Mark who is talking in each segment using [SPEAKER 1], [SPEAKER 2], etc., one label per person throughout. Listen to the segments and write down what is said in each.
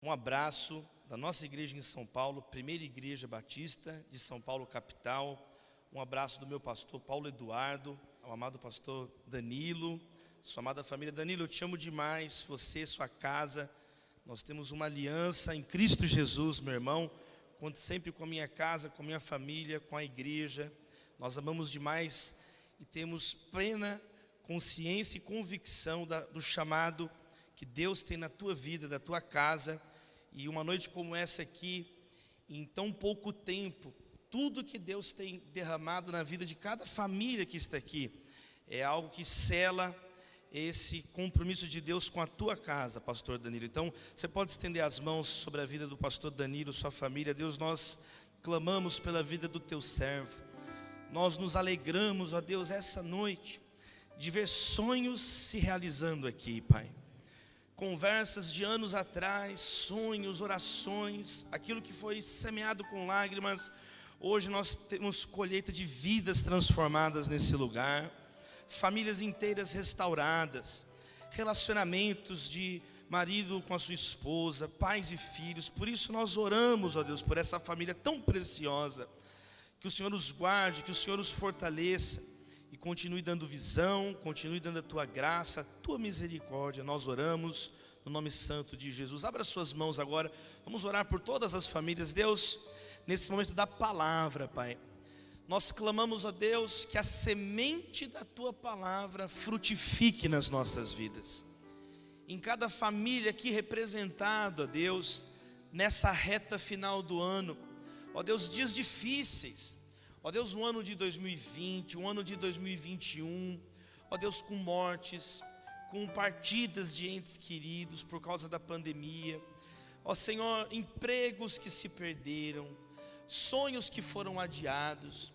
[SPEAKER 1] Um abraço da nossa igreja em São Paulo, Primeira Igreja Batista de São Paulo, capital. Um abraço do meu pastor Paulo Eduardo, ao amado pastor Danilo, sua amada família. Danilo, eu te amo demais, você, sua casa. Nós temos uma aliança em Cristo Jesus, meu irmão. Conte sempre com a minha casa, com a minha família, com a igreja. Nós amamos demais e temos plena consciência e convicção do chamado que Deus tem na tua vida, da tua casa. E uma noite como essa aqui, em tão pouco tempo, tudo que Deus tem derramado na vida de cada família que está aqui, é algo que sela esse compromisso de Deus com a tua casa, pastor Danilo. Então, você pode estender as mãos sobre a vida do pastor Danilo, sua família. Deus, nós clamamos pela vida do teu servo. Nós nos alegramos, ó Deus, essa noite, de ver sonhos se realizando aqui, Pai. Conversas de anos atrás, sonhos, orações, aquilo que foi semeado com lágrimas, hoje nós temos colheita de vidas transformadas nesse lugar, famílias inteiras restauradas, relacionamentos de marido com a sua esposa, pais e filhos. Por isso nós oramos, ó Deus, por essa família tão preciosa, que o Senhor os guarde, que o Senhor os fortaleça e continue dando visão, continue dando a tua graça, a tua misericórdia. Nós oramos no nome santo de Jesus. Abra suas mãos agora, vamos orar por todas as famílias. Deus, nesse momento da palavra, Pai, nós clamamos a Deus que a semente da tua palavra frutifique nas nossas vidas. Em cada família aqui representada, ó Deus, nessa reta final do ano, ó Deus, dias difíceis, ó Deus, um ano de 2020, um ano de 2021, ó Deus, com mortes, com partidas de entes queridos por causa da pandemia, ó Senhor, empregos que se perderam, sonhos que foram adiados.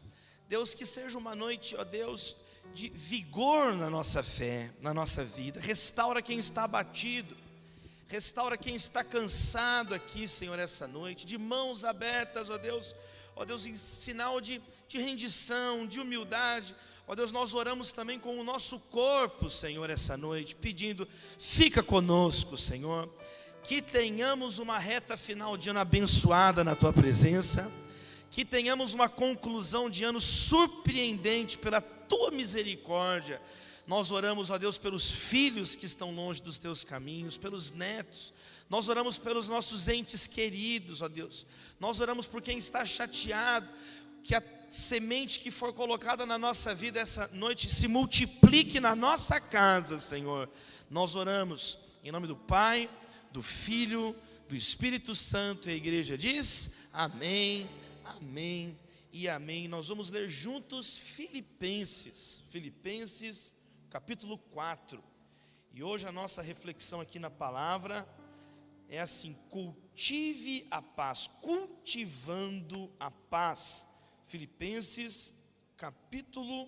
[SPEAKER 1] Deus, que seja uma noite, ó Deus, de vigor na nossa fé, na nossa vida. Restaura quem está abatido, restaura quem está cansado aqui, Senhor, essa noite, de mãos abertas, ó Deus, em sinal de rendição, de humildade. Ó Deus, nós oramos também com o nosso corpo, Senhor, essa noite, pedindo, fica conosco, Senhor, que tenhamos uma reta final de ano abençoada na tua presença, que tenhamos uma conclusão de ano surpreendente pela tua misericórdia. Nós oramos, ó Deus, pelos filhos que estão longe dos teus caminhos, pelos netos. Nós oramos pelos nossos entes queridos, ó Deus. Nós oramos por quem está chateado, que a semente que for colocada na nossa vida essa noite se multiplique na nossa casa, Senhor. Nós oramos em nome do Pai, do Filho, do Espírito Santo. E a igreja diz amém, amém e amém. Nós vamos ler juntos Filipenses capítulo 4. E hoje a nossa reflexão aqui na palavra é assim: cultive a paz, cultivando a paz. Filipenses capítulo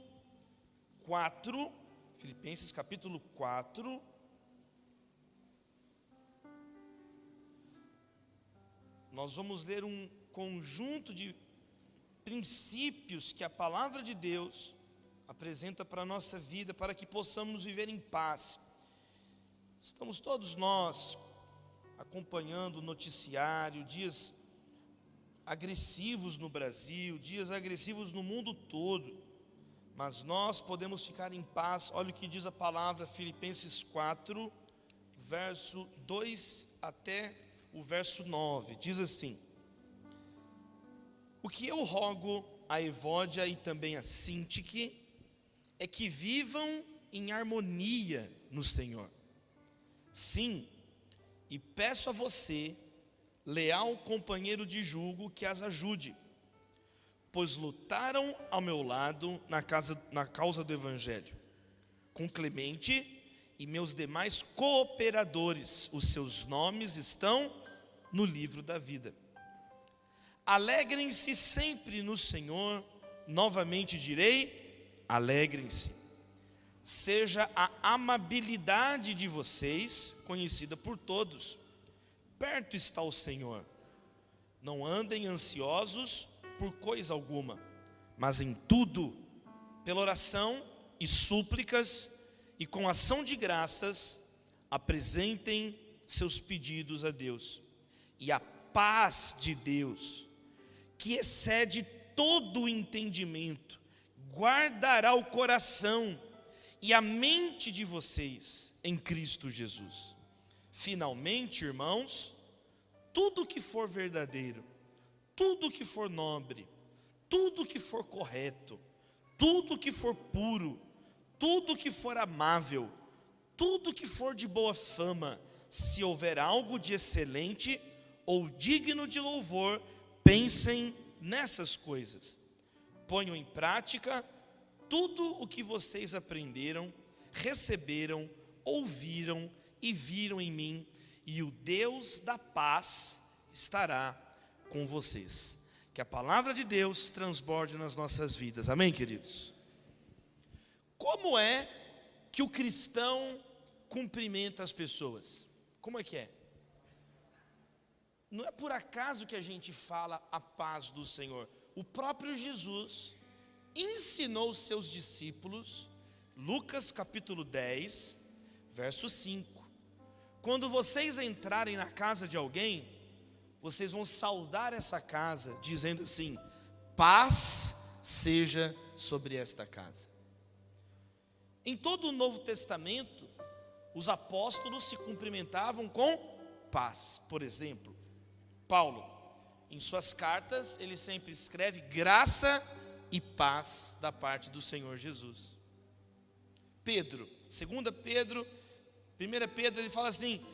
[SPEAKER 1] 4, Filipenses capítulo 4, nós vamos ler um conjunto de princípios que a palavra de Deus apresenta para a nossa vida, para que possamos viver em paz. Estamos todos nós acompanhando o noticiário, dias agressivos no Brasil, dias agressivos no mundo todo, mas nós podemos ficar em paz. Olha o que diz a palavra, Filipenses 4, verso 2 até o verso 9, diz assim: o que eu rogo a Evódia e também a Sintique é que vivam em harmonia no Senhor. Sim, e peço a você, leal companheiro de julgo, que as ajude, pois lutaram ao meu lado na causa do Evangelho, com Clemente e meus demais cooperadores. Os seus nomes estão no livro da vida. Alegrem-se sempre no Senhor. Novamente direi, alegrem-se. Seja a amabilidade de vocês conhecida por todos. Perto está o Senhor. Não andem ansiosos por coisa alguma, mas em tudo, pela oração e súplicas e com ação de graças, apresentem seus pedidos a Deus. E a paz de Deus, que excede todo o entendimento, guardará o coração e a mente de vocês em Cristo Jesus. Finalmente, irmãos, tudo que for verdadeiro, tudo que for nobre, tudo que for correto, tudo que for puro, tudo que for amável, tudo que for de boa fama, se houver algo de excelente ou digno de louvor, pensem nessas coisas. Ponham em prática tudo o que vocês aprenderam, receberam, ouviram e viram em mim, e o Deus da paz estará com vocês. Que a palavra de Deus transborde nas nossas vidas. Amém, queridos? Como é que o cristão cumprimenta as pessoas? Como é que é? Não é por acaso que a gente fala a paz do Senhor. O próprio Jesus ensinou os seus discípulos, Lucas capítulo 10, verso 5. Quando vocês entrarem na casa de alguém, vocês vão saudar essa casa, dizendo assim: paz seja sobre esta casa. Em todo o Novo Testamento, os apóstolos se cumprimentavam com paz. Por exemplo, Paulo, em suas cartas, ele sempre escreve graça e paz da parte do Senhor Jesus. Pedro, 2 Pedro, 1 Pedro, ele fala assim: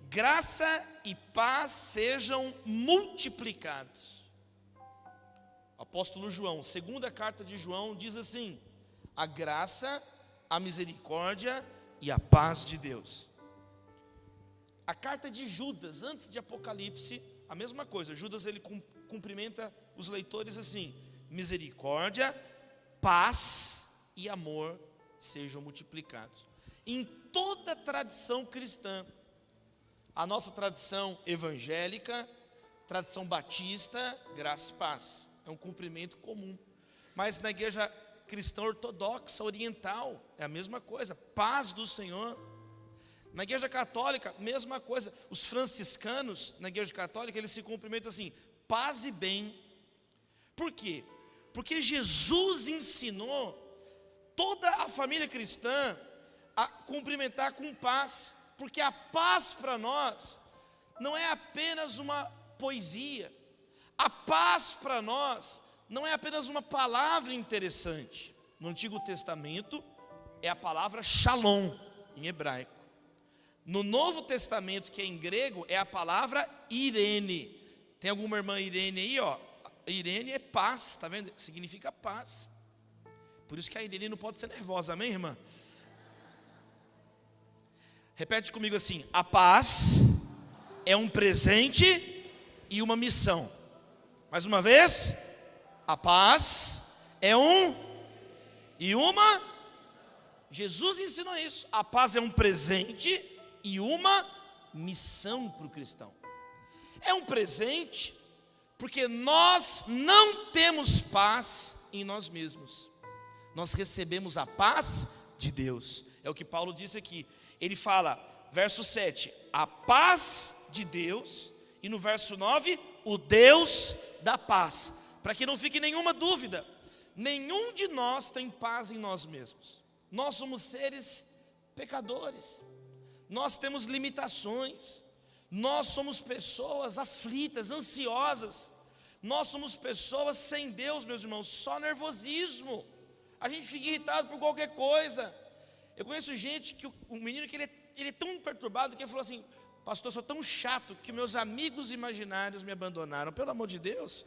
[SPEAKER 1] graça e paz sejam multiplicados. O apóstolo João, segunda carta de João, diz assim: a graça, a misericórdia e a paz de Deus. A carta de Judas, antes de Apocalipse, a mesma coisa. Judas, ele cumprimenta os leitores assim: misericórdia, paz e amor sejam multiplicados. Em toda a tradição cristã, a nossa tradição evangélica, tradição batista, graça e paz, é um cumprimento comum. Mas na igreja cristã ortodoxa, oriental, é a mesma coisa, paz do Senhor. Na igreja católica, mesma coisa. Os franciscanos, na igreja católica, eles se cumprimentam assim: paz e bem. Por quê? Porque Jesus ensinou toda a família cristã a cumprimentar com paz. Porque a paz para nós não é apenas uma poesia. A paz para nós não é apenas uma palavra interessante. No Antigo Testamento é a palavra shalom, em hebraico. No Novo Testamento, que é em grego, é a palavra Irene. Tem alguma irmã Irene aí, ó? Irene é paz, tá vendo? Significa paz. Por isso que a Irene não pode ser nervosa, amém, irmã? Repete comigo assim: a paz é um presente e uma missão. Mais uma vez, a paz é e uma. Jesus ensinou isso. A paz é um presente e uma missão para o cristão. É um presente porque nós não temos paz em nós mesmos. Nós recebemos a paz de Deus. É o que Paulo disse aqui. Ele fala, verso 7, a paz de Deus, e no verso 9, o Deus da paz. Para que não fique nenhuma dúvida, nenhum de nós tem paz em nós mesmos. Nós somos seres pecadores, nós temos limitações, nós somos pessoas aflitas, ansiosas, nós somos pessoas sem Deus, meus irmãos, só nervosismo, a gente fica irritado por qualquer coisa. Eu conheço gente que o menino que ele é tão perturbado que ele falou assim: pastor, eu sou tão chato que meus amigos imaginários me abandonaram. Pelo amor de Deus.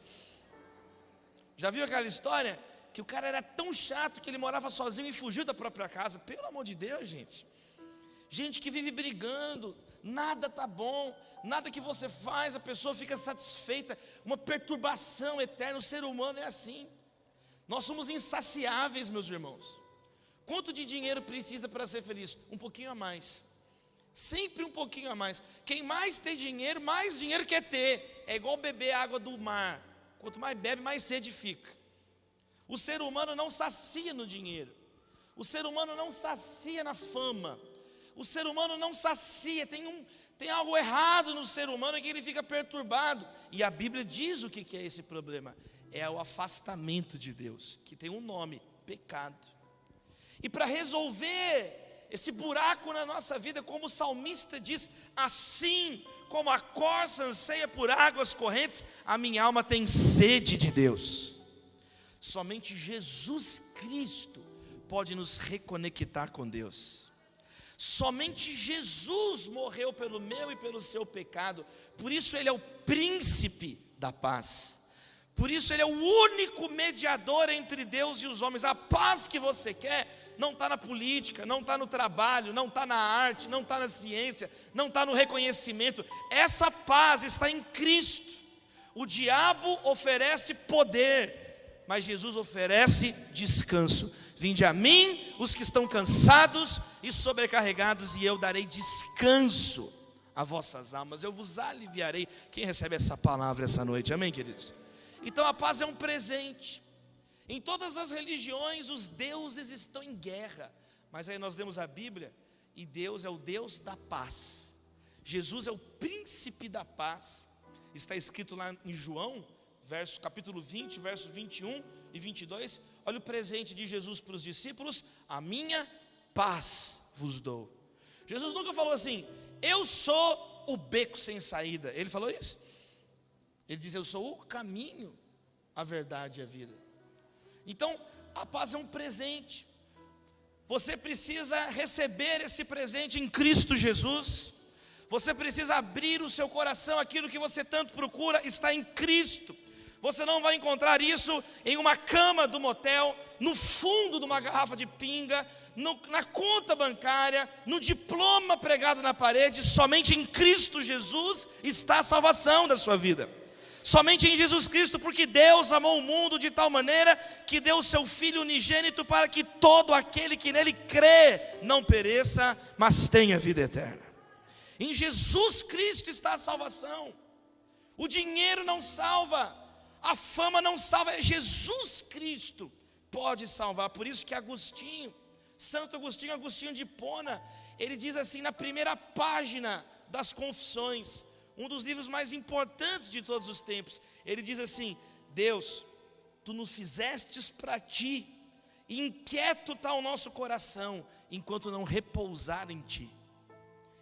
[SPEAKER 1] Já viu aquela história? Que o cara era tão chato que ele morava sozinho e fugiu da própria casa. Pelo amor de Deus, gente. Gente que vive brigando, nada tá bom, nada que você faz, a pessoa fica satisfeita, uma perturbação eterna. O ser humano é assim. Nós somos insaciáveis, meus irmãos. Quanto de dinheiro precisa para ser feliz? Um pouquinho a mais. Sempre um pouquinho a mais. Quem mais tem dinheiro, mais dinheiro quer ter. É igual beber água do mar. Quanto mais bebe, mais sede fica. O ser humano não sacia no dinheiro. O ser humano não sacia na fama. O ser humano não sacia. Tem Tem algo errado no ser humano que ele fica perturbado. E a Bíblia diz o que é esse problema. É o afastamento de Deus, que tem um nome: pecado. E para resolver esse buraco na nossa vida, como o salmista diz: assim como a corça anseia por águas correntes, a minha alma tem sede de Deus. Somente Jesus Cristo pode nos reconectar com Deus. Somente Jesus morreu pelo meu e pelo seu pecado. Por isso Ele é o príncipe da paz. Por isso Ele é o único mediador entre Deus e os homens. A paz que você quer não está na política, não está no trabalho, não está na arte, não está na ciência, não está no reconhecimento. Essa paz está em Cristo. O diabo oferece poder, mas Jesus oferece descanso. Vinde a mim os que estão cansados e sobrecarregados, e eu darei descanso a vossas almas. Eu vos aliviarei. Quem recebe essa palavra essa noite? Amém, queridos? Então a paz é um presente. Em todas as religiões os deuses estão em guerra, mas aí nós lemos a Bíblia e Deus é o Deus da paz. Jesus é o príncipe da paz. Está escrito lá em João, capítulo 20, versos 21 e 22. Olha o presente de Jesus para os discípulos: a minha paz vos dou. Jesus nunca falou assim: eu sou o beco sem saída. Ele falou isso? Ele diz: eu sou o caminho, a verdade e a vida. Então, a paz é um presente. Você precisa receber esse presente em Cristo Jesus. Você precisa abrir o seu coração. Aquilo que você tanto procura está em Cristo. Você não vai encontrar isso em uma cama do motel, no fundo de uma garrafa de pinga, na conta bancária, no diploma pregado na parede. Somente em Cristo Jesus está a salvação da sua vida. Somente em Jesus Cristo, porque Deus amou o mundo de tal maneira que deu o seu Filho unigênito para que todo aquele que nele crê não pereça, mas tenha vida eterna. Em Jesus Cristo está a salvação. O dinheiro não salva, a fama não salva, Jesus Cristo pode salvar. Por isso que Santo Agostinho, Agostinho de Hipona, ele diz assim na primeira página das Confissões, um dos livros mais importantes de todos os tempos. Ele diz assim: Deus, Tu nos fizestes para Ti, e inquieto está o nosso coração, enquanto não repousar em Ti.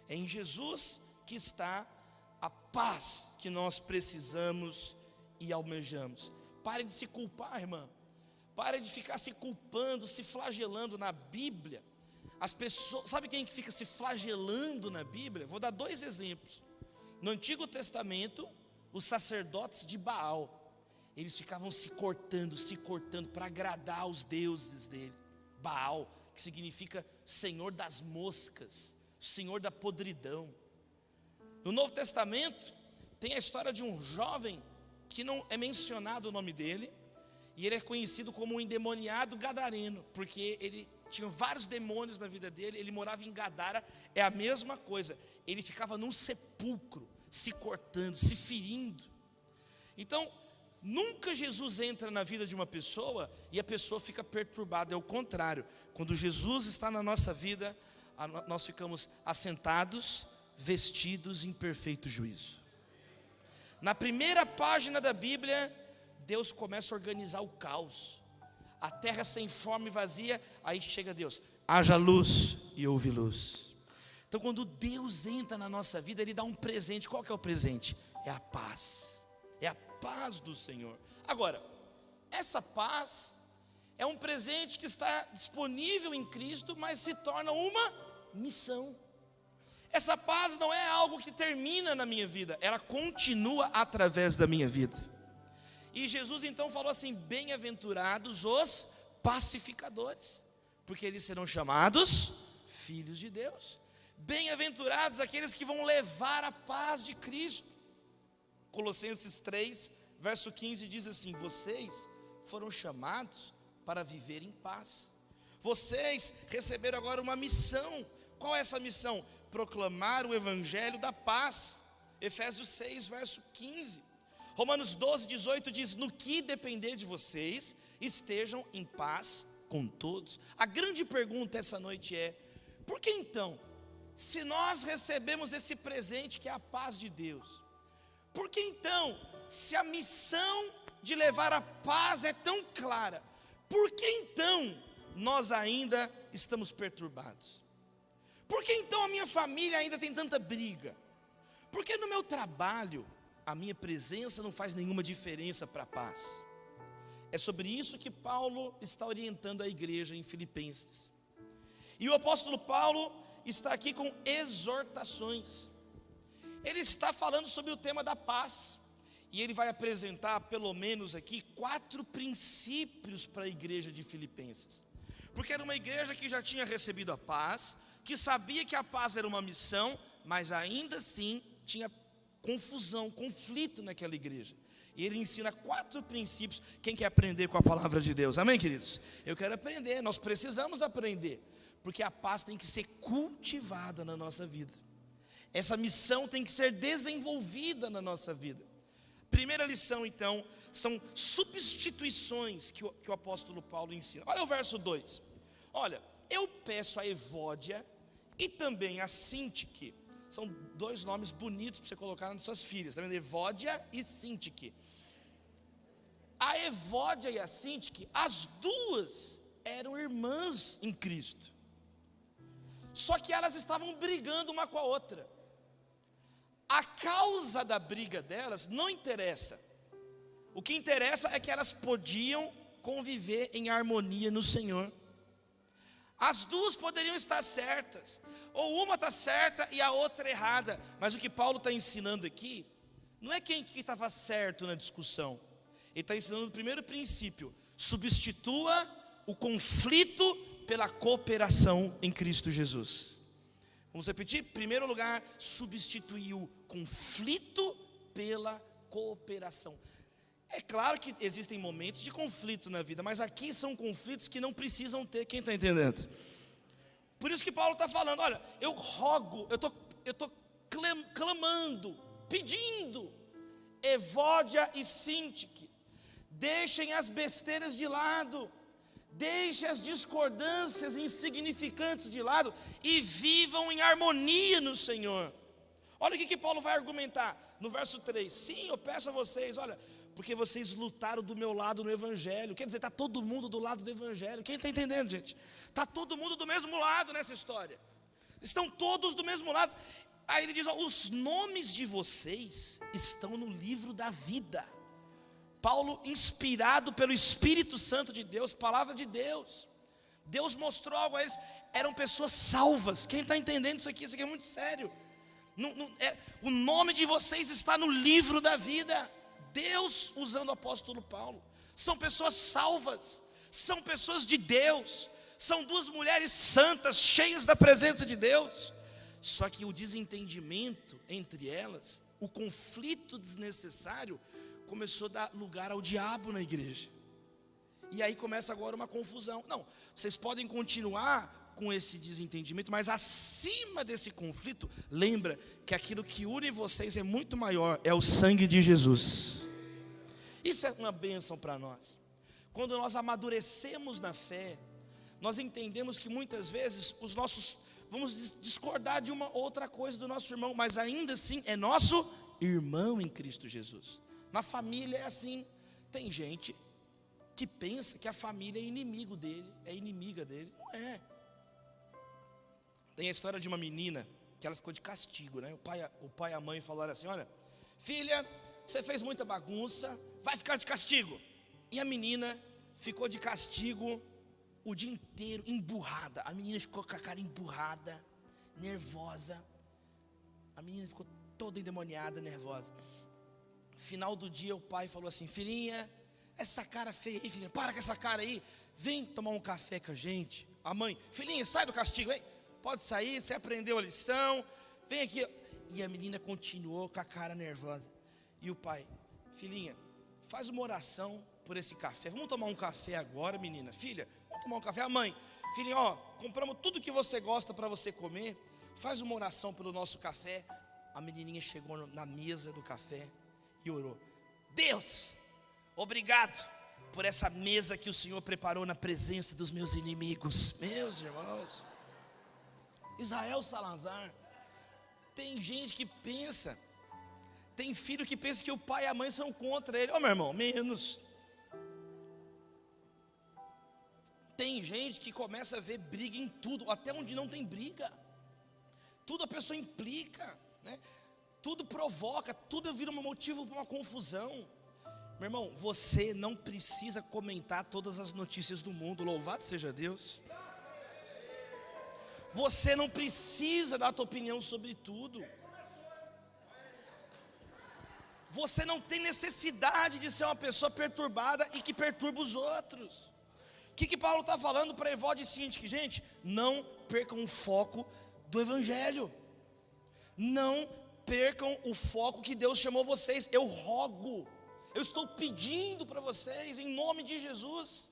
[SPEAKER 1] É em Jesus que está a paz que nós precisamos e almejamos. Pare de se culpar, irmã. Pare de ficar se culpando, se flagelando. Na Bíblia, as pessoas, sabe quem que fica se flagelando na Bíblia? Vou dar 2 exemplos. No Antigo Testamento, os sacerdotes de Baal, eles ficavam se cortando para agradar os deuses dele. Baal, que significa Senhor das moscas, Senhor da podridão. No Novo Testamento, tem a história de um jovem, que não é mencionado o nome dele, e ele é conhecido como um endemoniado gadareno, porque ele tinha vários demônios na vida dele. Ele morava em Gadara. É a mesma coisa, ele ficava num sepulcro, se cortando, se ferindo. Então, nunca Jesus entra na vida de uma pessoa e a pessoa fica perturbada. É o contrário. Quando Jesus está na nossa vida, nós ficamos assentados, vestidos em perfeito juízo. Na primeira página da Bíblia, Deus começa a organizar o caos. A terra sem forma e vazia. Aí chega Deus: haja luz, e houve luz. Então, quando Deus entra na nossa vida, Ele dá um presente. Qual que é o presente? É a paz. É a paz do Senhor. Agora, essa paz é um presente que está disponível em Cristo, mas se torna uma missão. Essa paz não é algo que termina na minha vida, ela continua através da minha vida. E Jesus então falou assim: bem-aventurados os pacificadores, porque eles serão chamados filhos de Deus. Bem-aventurados aqueles que vão levar a paz de Cristo. Colossenses 3, verso 15 diz assim: vocês foram chamados para viver em paz. Vocês receberam agora uma missão. Qual é essa missão? Proclamar o evangelho da paz. Efésios 6, verso 15. Romanos 12, 18 diz: no que depender de vocês, estejam em paz com todos. A grande pergunta essa noite é: por que então, se nós recebemos esse presente que é a paz de Deus, por que então, se a missão de levar a paz é tão clara, por que então nós ainda estamos perturbados? Por que então a minha família ainda tem tanta briga? Por que no meu trabalho a minha presença não faz nenhuma diferença para a paz? É sobre isso que Paulo está orientando a igreja em Filipenses. E o apóstolo Paulo está aqui com exortações. Ele está falando sobre o tema da paz. E ele vai apresentar pelo menos aqui 4 princípios para a igreja de Filipenses. Porque era uma igreja que já tinha recebido a paz, que sabia que a paz era uma missão, mas ainda assim tinha confusão, conflito naquela igreja. E ele ensina 4 princípios. Quem quer aprender com a palavra de Deus? Amém, queridos? Eu quero aprender, nós precisamos aprender, porque a paz tem que ser cultivada na nossa vida. Essa missão tem que ser desenvolvida na nossa vida. Primeira lição então, são substituições que o apóstolo Paulo ensina. Olha o verso 2. Olha, eu peço a Evódia e também a Sintique. São 2 nomes bonitos para você colocar nas suas filhas, tá vendo? Evódia e Sintique. A Evódia e a Sintique, as duas eram irmãs em Cristo. Só que elas estavam brigando uma com a outra. A causa da briga delas não interessa. O que interessa é que elas podiam conviver em harmonia no Senhor. As duas poderiam estar certas, ou uma está certa e a outra errada. Mas o que Paulo está ensinando aqui, não é quem que estava certo na discussão. Ele está ensinando o primeiro princípio: substitua o conflito pela cooperação em Cristo Jesus. Vamos repetir? Em primeiro lugar, substituir o conflito pela cooperação. É claro que existem momentos de conflito na vida, mas aqui são conflitos que não precisam ter. Quem está entendendo? Por isso que Paulo está falando: olha, eu rogo, eu estou clamando, pedindo, Evódia e Sintique, deixem as besteiras de lado, deixem as discordâncias insignificantes de lado e vivam em harmonia no Senhor. Olha o que Paulo vai argumentar no verso 3. Sim, eu peço a vocês, olha, porque vocês lutaram do meu lado no Evangelho. Quer dizer, está todo mundo do lado do Evangelho. Quem está entendendo, gente? Está todo mundo do mesmo lado nessa história. Estão todos do mesmo lado. Aí ele diz: ó, os nomes de vocês estão no livro da vida. Paulo, inspirado pelo Espírito Santo de Deus, palavra de Deus, Deus mostrou algo a eles. Eram pessoas salvas. Quem está entendendo isso aqui? Isso aqui é muito sério. O nome de vocês está no livro da vida. Deus usando o apóstolo Paulo. São pessoas salvas, são pessoas de Deus, são 2 mulheres santas, cheias da presença de Deus. Só que o desentendimento entre elas, o conflito desnecessário, começou a dar lugar ao diabo na igreja. E aí começa agora uma confusão. Não, vocês podem continuar com esse desentendimento, mas acima desse conflito, lembra que aquilo que une vocês é muito maior, é o sangue de Jesus. Isso é uma bênção para nós. Quando nós amadurecemos na fé, nós entendemos que muitas vezes vamos discordar de uma outra coisa do nosso irmão, mas ainda assim é nosso irmão em Cristo Jesus. Na família é assim. Tem gente que pensa que a família é inimigo dele, é inimiga dele. Não é. Tem a história de uma menina que ela ficou de castigo, né? O pai e a mãe falaram assim: olha, filha, você fez muita bagunça, vai ficar de castigo. E a menina ficou de castigo o dia inteiro, emburrada. A menina ficou com a cara emburrada, nervosa. A menina ficou toda endemoniada, nervosa. Final do dia o pai falou assim: filhinha, essa cara feia aí, filhinha, para com essa cara aí, vem tomar um café com a gente. A mãe: filhinha, sai do castigo, hein? Pode sair, você aprendeu a lição, vem aqui. E a menina continuou com a cara nervosa. E o pai: filhinha, faz uma oração por esse café. Vamos tomar um café agora, menina. Filha, vamos tomar um café. A mãe: filhinha, ó, compramos tudo que você gosta para você comer. Faz uma oração pelo nosso café. A menininha chegou na mesa do café e orou: Deus, obrigado por essa mesa que o Senhor preparou na presença dos meus inimigos. Meus irmãos, Israel Salazar. Tem gente que pensa, tem filho que pensa que o pai e a mãe são contra ele. Meu irmão, menos. Tem gente que começa a ver briga em tudo, até onde não tem briga. Tudo a pessoa implica, né? Tudo provoca, tudo vira um motivo para uma confusão. Meu irmão, você não precisa comentar todas as notícias do mundo, louvado seja Deus. Você não precisa dar a tua opinião sobre tudo. Você não tem necessidade de ser uma pessoa perturbada e que perturba os outros. O que Paulo está falando para Evódia e Síntique? Gente, não percam o foco do Evangelho. Não percam o foco que Deus chamou vocês. Eu rogo, eu estou pedindo para vocês, em nome de Jesus.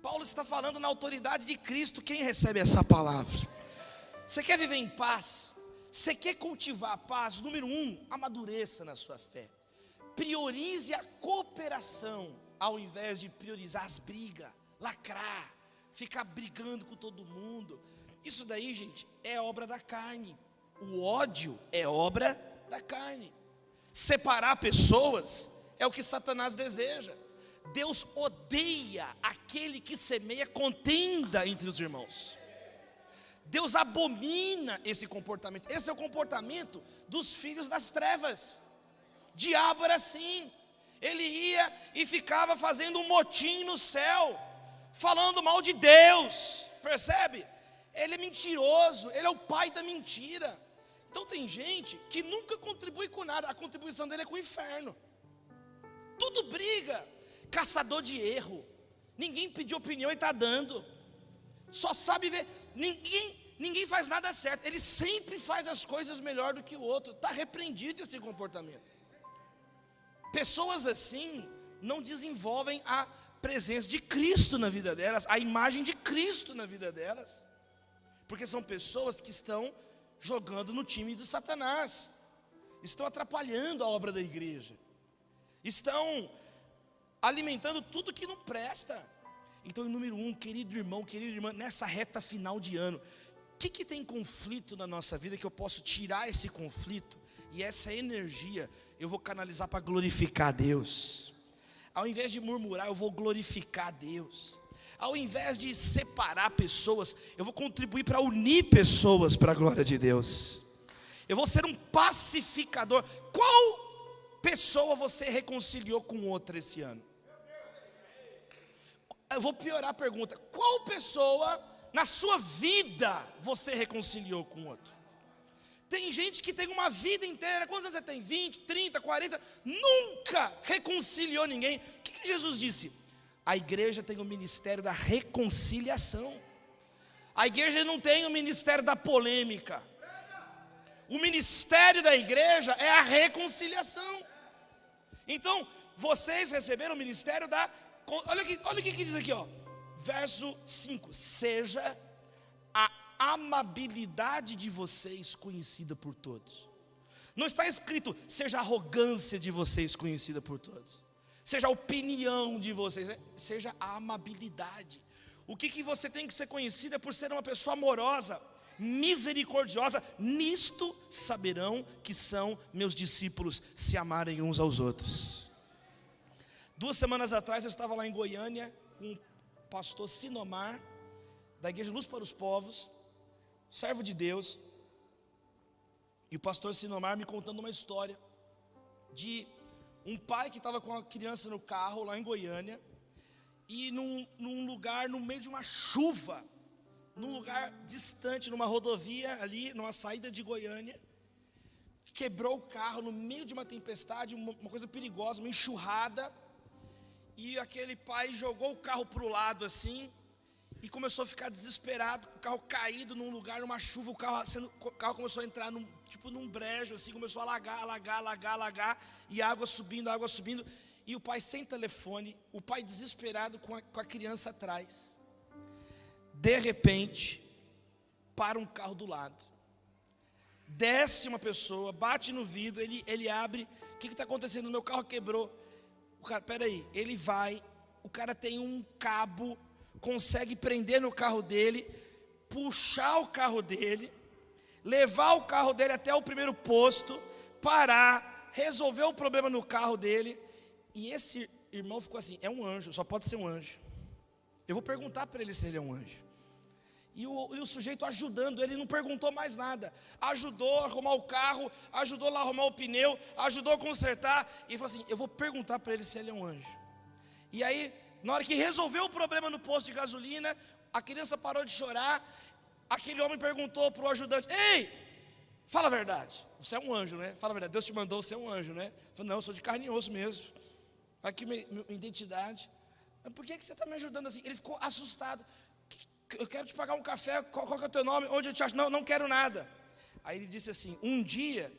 [SPEAKER 1] Paulo está falando na autoridade de Cristo. Quem recebe essa palavra? Você quer viver em paz? Você quer cultivar a paz? Número 1, amadureça na sua fé. Priorize a cooperação, ao invés de priorizar as brigas, lacrar, ficar brigando com todo mundo. Isso daí, gente, é obra da carne. O ódio é obra da carne. Separar pessoas é o que Satanás deseja. Deus odeia aquele que semeia contenda entre os irmãos. Deus abomina esse comportamento. Esse é o comportamento dos filhos das trevas. Diabo era assim. Ele ia e ficava fazendo um motim no céu, falando mal de Deus. Percebe? Ele é mentiroso, ele é o pai da mentira. Então tem gente que nunca contribui com nada. A contribuição dele é com o inferno. Tudo briga. Caçador de erro. Ninguém pediu opinião e está dando. Só sabe ver. Ninguém faz nada certo. Ele sempre faz as coisas melhor do que o outro. Está repreendido esse comportamento. Pessoas assim não desenvolvem a presença de Cristo na vida delas, a imagem de Cristo na vida delas. Porque são pessoas que estão jogando no time de Satanás. Estão atrapalhando a obra da igreja. Estão alimentando tudo que não presta. Então, número 1, querido irmão, querida irmã, nessa reta final de ano, o que tem conflito na nossa vida que eu posso tirar esse conflito e essa energia eu vou canalizar para glorificar a Deus? Ao invés de murmurar, eu vou glorificar a Deus. Ao invés de separar pessoas, eu vou contribuir para unir pessoas para a glória de Deus. Eu vou ser um pacificador. Qual pessoa você reconciliou com outra esse ano? Eu vou piorar a pergunta. Qual pessoa na sua vida você reconciliou com outro? Tem gente que tem uma vida inteira. Quantos anos você tem? 20, 30, 40. Nunca reconciliou ninguém. O que Jesus disse? A igreja tem o ministério da reconciliação. A igreja não tem o ministério da polêmica. O ministério da igreja é a reconciliação. Então, vocês receberam o ministério da... Olha o que diz aqui, ó. Verso 5. Seja a amabilidade de vocês conhecida por todos. Não está escrito, seja a arrogância de vocês conhecida por todos. Seja a opinião de vocês, seja a amabilidade. O que você tem que ser conhecido é por ser uma pessoa amorosa, misericordiosa. Nisto saberão que são meus discípulos, se amarem uns aos outros. 2 semanas atrás eu estava lá em Goiânia com o pastor Sinomar, da Igreja Luz para os Povos, servo de Deus. E o pastor Sinomar me contando uma história de um pai que estava com a criança no carro lá em Goiânia, e num lugar, no meio de uma chuva, num lugar distante, numa rodovia ali, numa saída de Goiânia, quebrou o carro no meio de uma tempestade, uma coisa perigosa, uma enxurrada. E aquele pai jogou o carro para o lado assim, e começou a ficar desesperado, o carro caído num lugar, numa chuva, o carro começou a entrar num brejo assim, começou a alagar, e água subindo, e o pai sem telefone, o pai desesperado com a criança atrás. De repente, para um carro do lado, desce uma pessoa, bate no vidro, ele abre, o que está acontecendo? Meu carro quebrou. O cara, peraí, ele vai, o cara tem um cabo, consegue prender no carro dele, puxar o carro dele, levar o carro dele até o primeiro posto, parar, resolver o problema no carro dele. E esse irmão ficou assim: é um anjo, só pode ser um anjo. Eu vou perguntar para ele se ele é um anjo. E o sujeito ajudando, ele não perguntou mais nada. Ajudou a arrumar o carro, ajudou lá a arrumar o pneu, ajudou a consertar. E falou assim: eu vou perguntar para ele se ele é um anjo. E aí, na hora que resolveu o problema no posto de gasolina, a criança parou de chorar. Aquele homem perguntou para o ajudante: ei, fala a verdade, você é um anjo, né? Fala a verdade, Deus te mandou, você é um anjo, né? Eu falei: não, eu sou de carne e osso mesmo. Aqui minha identidade. Mas por que você está me ajudando assim? Ele ficou assustado. Eu quero te pagar um café, qual que é o teu nome? Onde eu te acho? Não, não quero nada. Aí ele disse assim: um dia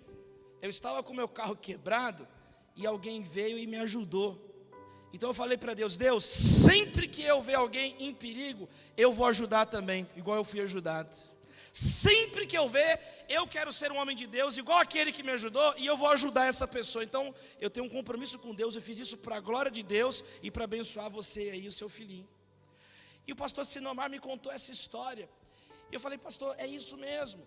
[SPEAKER 1] eu estava com o meu carro quebrado e alguém veio e me ajudou. Então eu falei para Deus: Deus, sempre que eu ver alguém em perigo, eu vou ajudar também, igual eu fui ajudado. Sempre que eu ver, eu quero ser um homem de Deus, igual aquele que me ajudou, e eu vou ajudar essa pessoa. Então eu tenho um compromisso com Deus, eu fiz isso para a glória de Deus e para abençoar você aí, o seu filhinho. E o pastor Sinomar me contou essa história. E eu falei: pastor, é isso mesmo.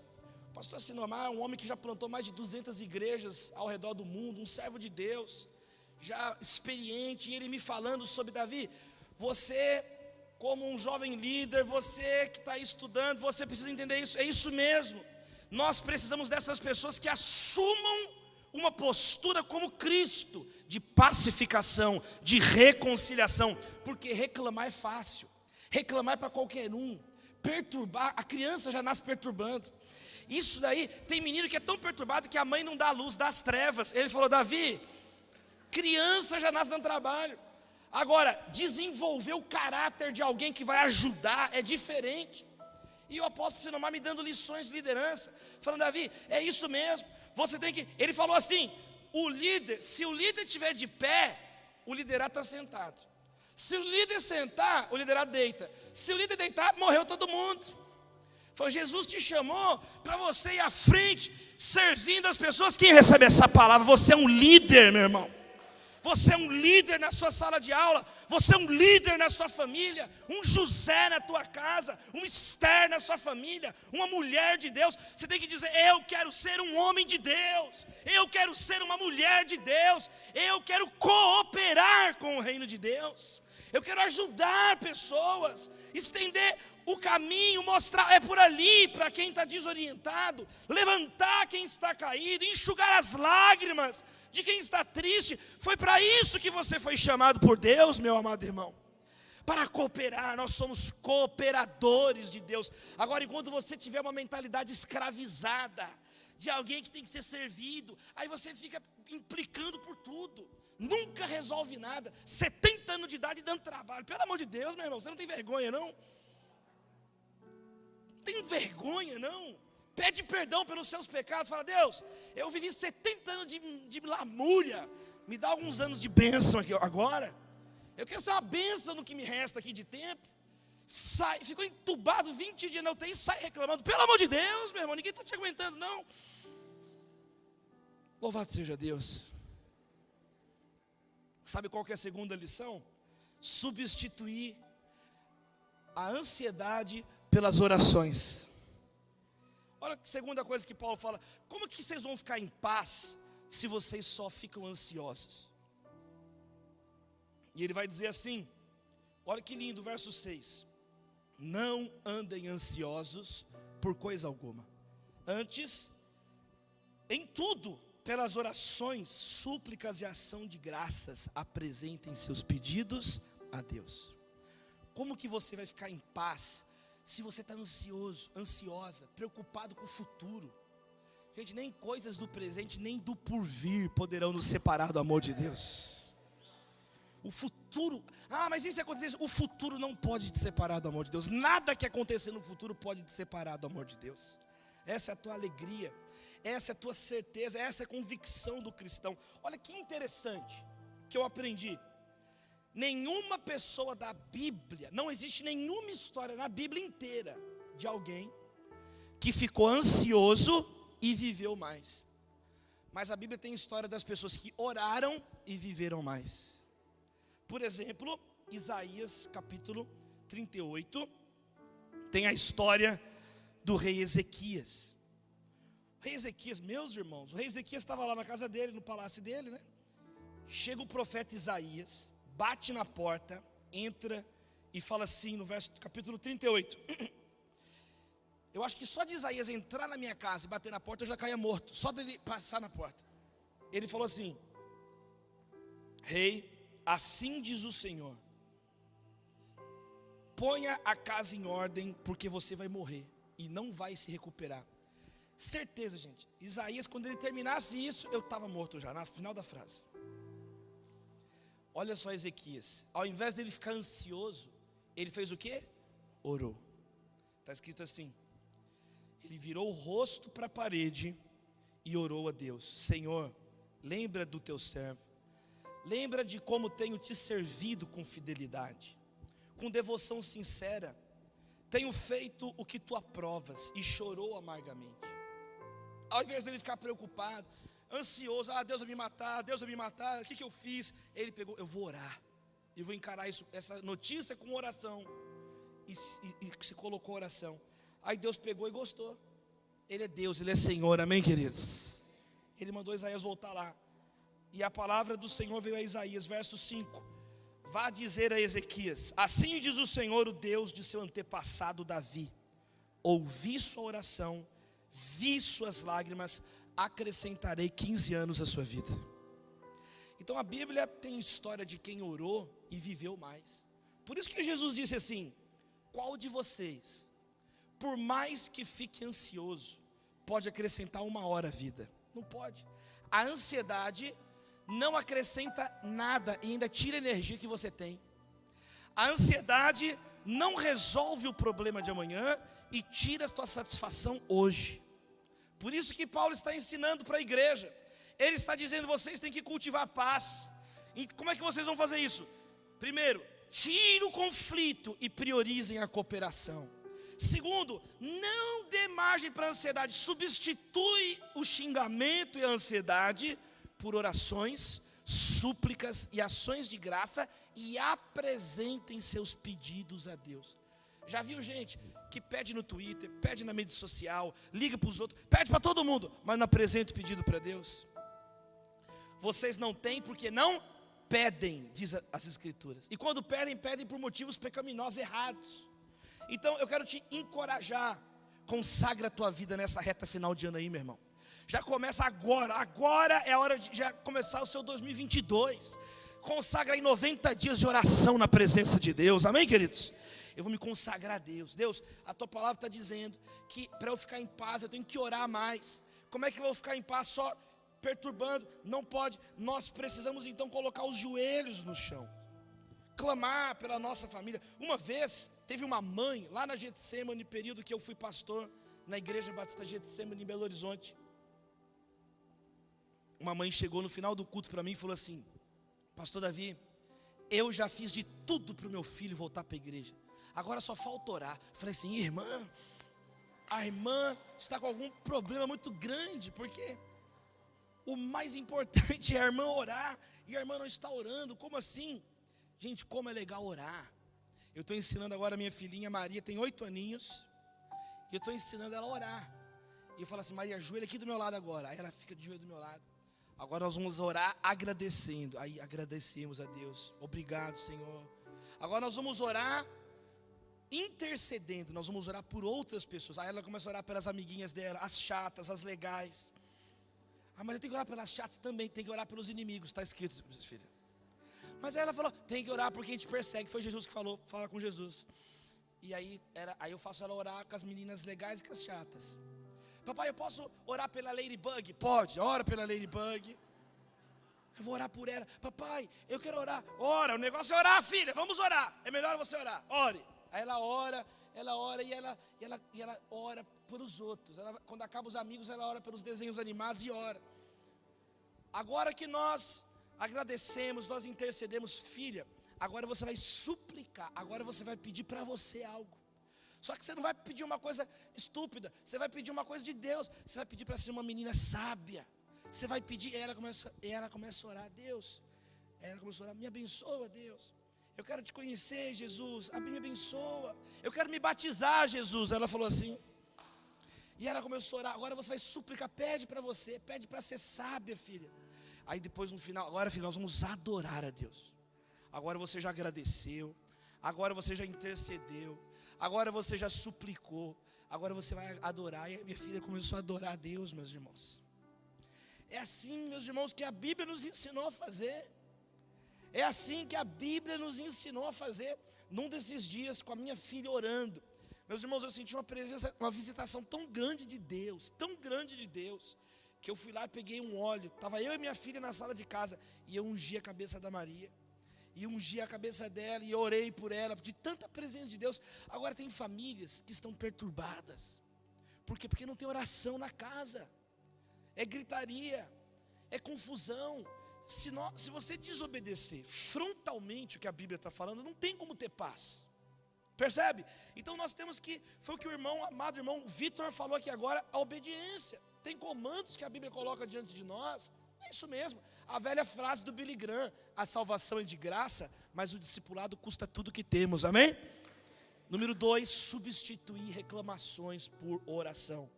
[SPEAKER 1] O pastor Sinomar é um homem que já plantou mais de 200 igrejas ao redor do mundo, um servo de Deus, já experiente. E ele me falando sobre: Davi, você como um jovem líder, você que está aí estudando, você precisa entender isso. É isso mesmo. Nós precisamos dessas pessoas que assumam uma postura como Cristo, de pacificação, de reconciliação. Porque reclamar é fácil. Reclamar é para qualquer um. Perturbar, a criança já nasce perturbando. Isso daí, tem menino que é tão perturbado que a mãe não dá a luz, dá as trevas. Ele falou: Davi, criança já nasce dando trabalho. Agora, desenvolver o caráter de alguém que vai ajudar é diferente. E o apóstolo Sinomar me dando lições de liderança, falando: Davi, é isso mesmo. Você tem que, ele falou assim: o líder, se o líder estiver de pé, o liderado está sentado. Se o líder sentar, o liderado deita. Se o líder deitar, morreu todo mundo. Foi: Jesus te chamou para você ir à frente, servindo as pessoas. Quem recebe essa palavra? Você é um líder, meu irmão. Você é um líder na sua sala de aula. Você é um líder na sua família. Um José na tua casa. Um Esther na sua família. Uma mulher de Deus. Você tem que dizer: eu quero ser um homem de Deus. Eu quero ser uma mulher de Deus. Eu quero cooperar com o reino de Deus. Eu quero ajudar pessoas, estender o caminho, mostrar, é por ali para quem está desorientado, levantar quem está caído, enxugar as lágrimas de quem está triste. Foi para isso que você foi chamado por Deus, meu amado irmão, para cooperar. Nós somos cooperadores de Deus. Agora, enquanto você tiver uma mentalidade escravizada, de alguém que tem que ser servido, aí você fica implicando por tudo, nunca resolve nada. 70 anos de idade dando trabalho. Pelo amor de Deus, meu irmão, você não tem vergonha não? Tem vergonha não? Pede perdão pelos seus pecados. Fala: Deus, eu vivi 70 anos de lamúria, me dá alguns anos de bênção aqui agora. Eu quero ser uma bênção no que me resta aqui de tempo. Sai, ficou entubado 20 dias na UTI e sai reclamando. Pelo amor de Deus, meu irmão, ninguém está te aguentando não. Louvado seja Deus. Sabe qual que é a segunda lição? Substituir a ansiedade pelas orações. Olha a segunda coisa que Paulo fala: como que vocês vão ficar em paz se vocês só ficam ansiosos? E ele vai dizer assim, olha que lindo, verso 6: não andem ansiosos por coisa alguma, antes, em tudo, pelas orações, súplicas e ação de graças, apresentem seus pedidos a Deus. Como que você vai ficar em paz se você está ansioso, ansiosa, preocupado com o futuro? Gente, nem coisas do presente, nem do porvir poderão nos separar do amor de Deus. O futuro, mas isso acontece, o futuro não pode te separar do amor de Deus. Nada que acontecer no futuro pode te separar do amor de Deus. Essa é a tua alegria, essa é a tua certeza, essa é a convicção do cristão. Olha que interessante que eu aprendi. Nenhuma pessoa da Bíblia, não existe nenhuma história na Bíblia inteira de alguém que ficou ansioso e viveu mais. Mas a Bíblia tem história das pessoas que oraram e viveram mais. Por exemplo, Isaías capítulo 38, tem a história do rei Ezequias.
[SPEAKER 2] O rei Ezequias, meus irmãos, o rei Ezequias estava lá na casa dele, no palácio dele, né? Chega o profeta Isaías, bate na porta, entra e fala assim no capítulo 38. Eu acho que só de Isaías entrar na minha casa e bater na porta eu já caia morto, só dele passar na porta. Ele falou assim: rei, assim diz o Senhor, ponha a casa em ordem, porque você vai morrer e não vai se recuperar. Certeza, gente, Isaías, quando ele terminasse isso, eu estava morto já, na final da frase. Olha só Ezequias, ao invés dele ficar ansioso, ele fez o quê? Orou. Está escrito assim: ele virou o rosto para a parede e orou a Deus: Senhor, lembra do teu servo, lembra de como tenho te servido com fidelidade, com devoção sincera, tenho feito o que tu aprovas. E chorou amargamente. Ao invés dele ficar preocupado, ansioso, Deus vai me matar, Deus vai me matar, o que eu fiz? Ele pegou: eu vou orar, eu vou encarar essa notícia com oração. E se colocou oração. Aí Deus pegou e gostou. Ele é Deus, Ele é Senhor, amém, queridos? Ele mandou Isaías voltar lá. E a palavra do Senhor veio a Isaías, verso 5. Vá dizer a Ezequias: assim diz o Senhor, o Deus de seu antepassado Davi, ouvi sua oração, vi suas lágrimas, acrescentarei 15 anos à sua vida. Então a Bíblia tem história de quem orou e viveu mais. Por isso que Jesus disse assim: qual de vocês, por mais que fique ansioso, pode acrescentar 1 hora à vida? Não pode. A ansiedade não acrescenta nada e ainda tira a energia que você tem. A ansiedade não resolve o problema de amanhã e tira a tua satisfação hoje. Por isso que Paulo está ensinando para a igreja. Ele está dizendo: vocês têm que cultivar a paz. E como é que vocês vão fazer isso? Primeiro, tire o conflito e priorizem a cooperação. Segundo, não dê margem para a ansiedade. Substitui o xingamento e a ansiedade por orações, súplicas e ações de graça, e apresentem seus pedidos a Deus. Já viu gente que pede no Twitter, pede na mídia social, liga para os outros, pede para todo mundo, mas não apresenta o pedido para Deus? Vocês não têm porque não pedem, diz as Escrituras. E quando pedem, pedem por motivos pecaminosos, errados. Então eu quero te encorajar: consagra a tua vida nessa reta final de ano aí, meu irmão. Já começa agora, agora é a hora de já começar o seu 2022. Consagra aí 90 dias de oração na presença de Deus, amém, queridos? Eu vou me consagrar a Deus. Deus, a tua palavra está dizendo que para eu ficar em paz eu tenho que orar mais. Como é que eu vou ficar em paz só perturbando? Não pode. Nós precisamos então colocar os joelhos no chão, clamar pela nossa família. Uma vez teve uma mãe lá na Getsemane, período que eu fui pastor na igreja batista Getsemane em Belo Horizonte. Uma mãe chegou no final do culto para mim e falou assim: pastor Davi, eu já fiz de tudo para o meu filho voltar para a igreja, agora só falta orar. Eu falei assim: irmã, a irmã está com algum problema muito grande, porque o mais importante é a irmã orar, e a irmã não está orando. Como assim? Gente, como é legal orar. Eu estou ensinando agora a minha filhinha Maria, tem 8 aninhos, e eu estou ensinando ela a orar. E eu falo assim: Maria, ajoelha aqui do meu lado agora. Aí ela fica de joelho do meu lado. Agora nós vamos orar agradecendo. Aí agradecemos a Deus: obrigado, Senhor. Agora nós vamos orar intercedendo, nós vamos orar por outras pessoas. Aí ela começa a orar pelas amiguinhas dela, as chatas, as legais. Mas eu tenho que orar pelas chatas também, tem que orar pelos inimigos, está escrito, filha. Mas aí ela falou: tem que orar porque a gente persegue. Foi Jesus que falou: fala com Jesus. E aí eu faço ela orar com as meninas legais e com as chatas. Papai, eu posso orar pela Ladybug? Pode, ora pela Ladybug. Eu vou orar por ela. Papai, eu quero orar. Ora, o negócio é orar, filha, vamos orar. É melhor você orar, ore. Aí ela ora e ela ora pelos outros. Quando acaba os amigos, ela ora pelos desenhos animados e ora. Agora que nós agradecemos, nós intercedemos, filha, agora você vai suplicar, agora você vai pedir para você algo. Só que você não vai pedir uma coisa estúpida, você vai pedir uma coisa de Deus. Você vai pedir para ser uma menina sábia. Você vai pedir, e ela começa a orar: Deus, ela começa a orar: me abençoa, Deus. Eu quero te conhecer, Jesus, me abençoa. Eu quero me batizar, Jesus. Ela falou assim. E ela começou a orar, agora você vai suplicar, pede para você, pede para ser sábia, filha. Aí depois no final, agora filha, nós vamos adorar a Deus. Agora você já agradeceu, agora você já intercedeu, agora você já suplicou, agora você vai adorar. E a minha filha começou a adorar a Deus, meus irmãos. É assim, meus irmãos, que a Bíblia nos ensinou a fazer. É assim que a Bíblia nos ensinou a fazer. Num desses dias, com a minha filha orando, meus irmãos, eu senti uma presença, uma visitação tão grande de Deus, que eu fui lá e peguei um óleo. Estava eu e minha filha na sala de casa, e eu ungi a cabeça da Maria, e ungi a cabeça dela, e orei por ela, de tanta presença de Deus. Agora tem famílias que estão perturbadas. Por quê? Porque não tem oração na casa. É gritaria, é confusão. Se você desobedecer frontalmente o que a Bíblia está falando, não tem como ter paz. Percebe? Então nós temos que, foi o que o irmão, amado irmão Vitor falou aqui agora, a obediência. Tem comandos que a Bíblia coloca diante de nós. É isso mesmo. A velha frase do Billy Graham: a salvação é de graça, mas o discipulado custa tudo que temos. Amém? Número 2, substituir reclamações por oração.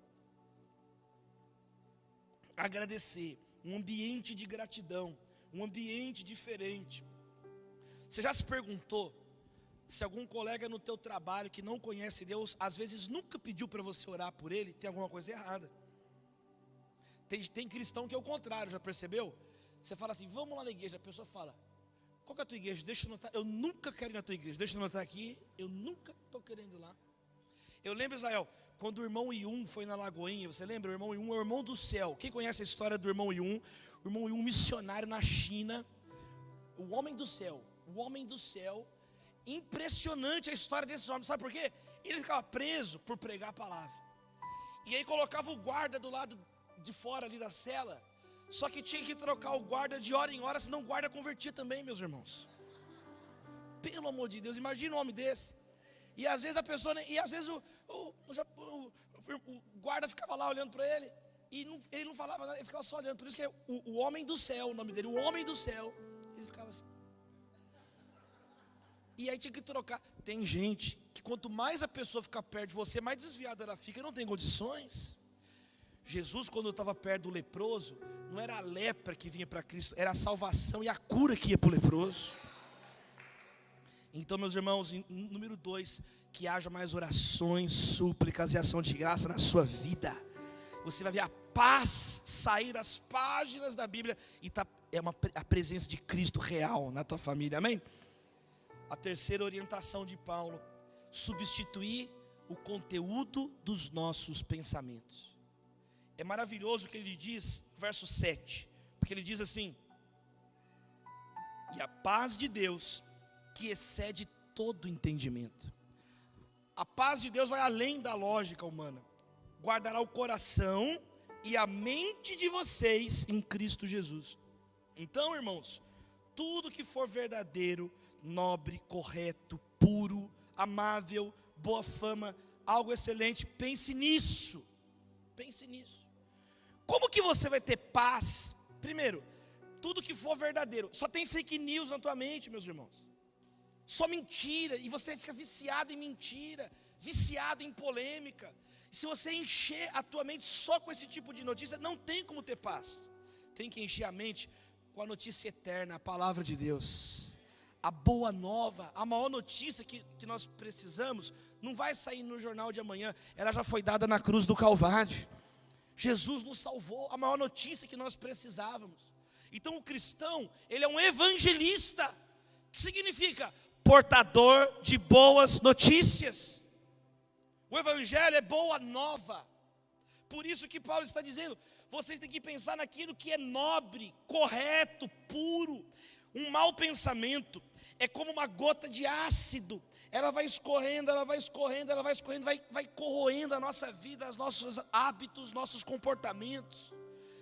[SPEAKER 2] Agradecer, um ambiente de gratidão, um ambiente diferente. Você já se perguntou se algum colega no teu trabalho que não conhece Deus, às vezes nunca pediu para você orar por ele? Tem alguma coisa errada. Tem cristão que é o contrário, já percebeu? Você fala assim, vamos lá na igreja, a pessoa fala, qual que é a tua igreja? Deixa eu anotar, eu nunca quero ir na tua igreja, deixa eu anotar aqui, eu nunca estou querendo ir lá. Eu lembro, Israel, quando o irmão Yun foi na Lagoinha, você lembra? O irmão Yun é o irmão do céu. Quem conhece a história do irmão Yun? O irmão Yun, missionário na China, o homem do céu, impressionante a história desse homem, sabe por quê? Ele ficava preso por pregar a palavra, e aí colocava o guarda do lado de fora ali da cela, só que tinha que trocar o guarda de hora em hora, senão o guarda convertia também, meus irmãos. Pelo amor de Deus, imagina um homem desse. E às vezes a pessoa, e às vezes o guarda ficava lá olhando para ele, e ele não falava nada, ele ficava só olhando. Por isso que é o homem do céu, o nome dele, o homem do céu. Ele ficava assim. E aí tinha que trocar. Tem gente que quanto mais a pessoa fica perto de você, mais desviada ela fica, não tem condições. Jesus, quando estava perto do leproso, não era a lepra que vinha para Cristo, era a salvação e a cura que ia para o leproso. Então, meus irmãos, número 2, que haja mais orações, súplicas e ação de graça na sua vida. Você vai ver a paz sair das páginas da Bíblia e a presença de Cristo real na tua família, amém? A terceira orientação de Paulo: substituir o conteúdo dos nossos pensamentos. É maravilhoso o que ele diz, verso 7, porque ele diz assim: e a paz de Deus, que excede todo entendimento. A paz de Deus vai além da lógica humana. Guardará o coração e a mente de vocês em Cristo Jesus. Então, irmãos, tudo que for verdadeiro, nobre, correto, puro, amável, boa fama, algo excelente, pense nisso. Pense nisso. Como que você vai ter paz? Primeiro, tudo que for verdadeiro. Só tem fake news na tua mente, meus irmãos. Só mentira, e você fica viciado em mentira, viciado em polêmica. E se você encher a tua mente só com esse tipo de notícia, não tem como ter paz. Tem que encher a mente com a notícia eterna, a palavra de Deus. A boa nova, a maior notícia que nós precisamos, não vai sair no jornal de amanhã, ela já foi dada na cruz do Calvário. Jesus nos salvou, a maior notícia que nós precisávamos. Então o cristão, ele é um evangelista, que significa portador de boas notícias. O evangelho é boa nova. Por isso que Paulo está dizendo, vocês têm que pensar naquilo que é nobre, correto, puro. Um mau pensamento é como uma gota de ácido. Ela vai escorrendo, vai corroendo a nossa vida, os nossos hábitos, nossos comportamentos.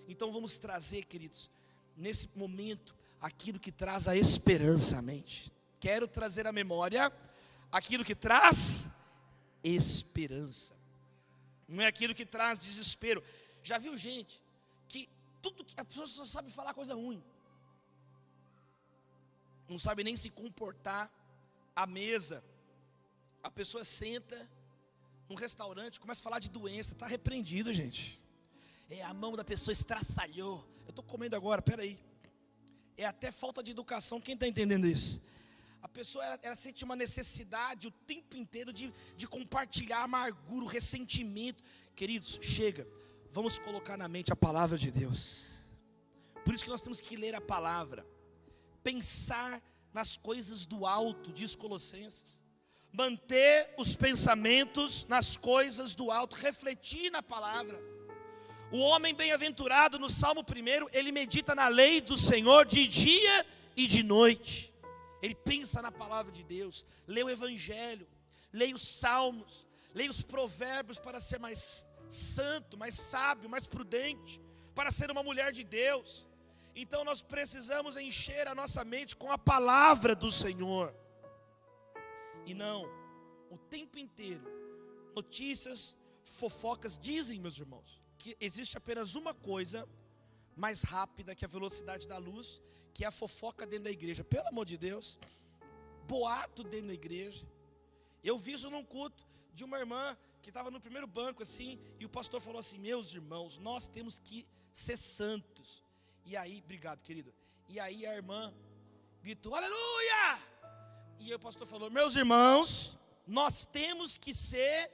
[SPEAKER 2] Então vamos trazer, queridos, nesse momento, aquilo que traz a esperança à mente. Quero trazer à memória aquilo que traz esperança. Não é aquilo que traz desespero. Já viu gente que tudo que a pessoa só sabe falar coisa ruim, não sabe nem se comportar à mesa. A pessoa senta, num restaurante, começa a falar de doença, está repreendido, gente. A mão da pessoa estraçalhou. Eu estou comendo agora, peraí. É até falta de educação, quem está entendendo isso? A pessoa, ela sente uma necessidade o tempo inteiro de compartilhar amargura, o ressentimento. Queridos, chega, vamos colocar na mente a palavra de Deus. Por isso que nós temos que ler a palavra, pensar nas coisas do alto, diz Colossenses. Manter os pensamentos nas coisas do alto, refletir na palavra. O homem bem-aventurado, no Salmo 1, ele medita na lei do Senhor de dia e de noite. Ele pensa na palavra de Deus, lê o Evangelho, lê os Salmos, lê os Provérbios para ser mais santo, mais sábio, mais prudente, para ser uma mulher de Deus. Então nós precisamos encher a nossa mente com a palavra do Senhor. E não, o tempo inteiro, notícias, fofocas. Dizem, meus irmãos, que existe apenas uma coisa mais rápida que a velocidade da luz, que é a fofoca dentro da igreja. Pelo amor de Deus, boato dentro da igreja. Eu vi isso num culto de uma irmã que estava no primeiro banco assim, e o pastor falou assim: meus irmãos, nós temos que ser santos. E aí, obrigado, querido. E aí a irmã gritou: aleluia! E aí o pastor falou: meus irmãos, nós temos que ser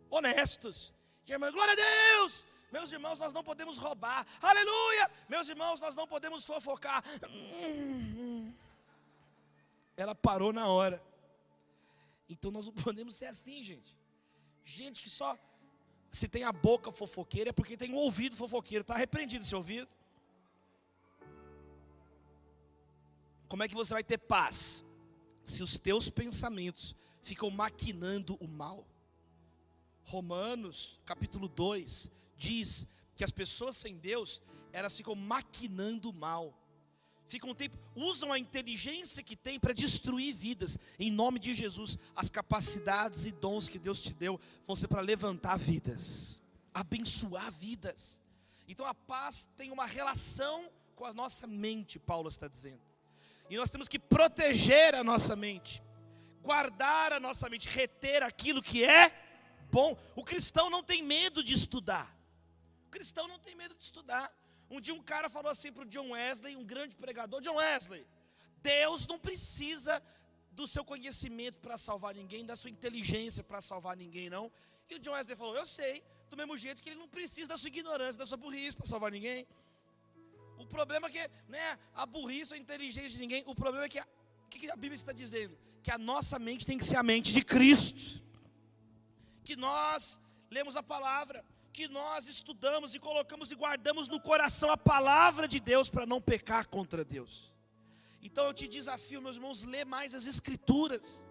[SPEAKER 2] honestos. E a irmã: glória a Deus! Meus irmãos, nós não podemos roubar. Aleluia! Meus irmãos, nós não podemos fofocar. Ela parou na hora. Então nós não podemos ser assim, gente. Gente que só se tem a boca fofoqueira é porque tem o ouvido fofoqueiro. Está repreendido esse ouvido. Como é que você vai ter paz se os teus pensamentos ficam maquinando o mal? Romanos, capítulo 2, diz que as pessoas sem Deus, elas ficam maquinando o mal. Usam a inteligência que tem para destruir vidas. Em nome de Jesus, as capacidades e dons que Deus te deu vão ser para levantar vidas, abençoar vidas. Então a paz tem uma relação com a nossa mente, Paulo está dizendo. E nós temos que proteger a nossa mente, guardar a nossa mente, reter aquilo que é bom. O cristão não tem medo de estudar. O cristão não tem medo de estudar. Um dia um cara falou assim para o John Wesley, um grande pregador: John Wesley, Deus não precisa do seu conhecimento para salvar ninguém, da sua inteligência para salvar ninguém, não. E o John Wesley falou: eu sei, do mesmo jeito que ele não precisa da sua ignorância, da sua burrice para salvar ninguém. O problema é que não é a burrice ou a inteligência de ninguém. O problema é que o que a Bíblia está dizendo? Que a nossa mente tem que ser a mente de Cristo. Que nós lemos a palavra, que nós estudamos e colocamos e guardamos no coração a palavra de Deus para não pecar contra Deus. Então eu te desafio, meus irmãos, lê mais as Escrituras.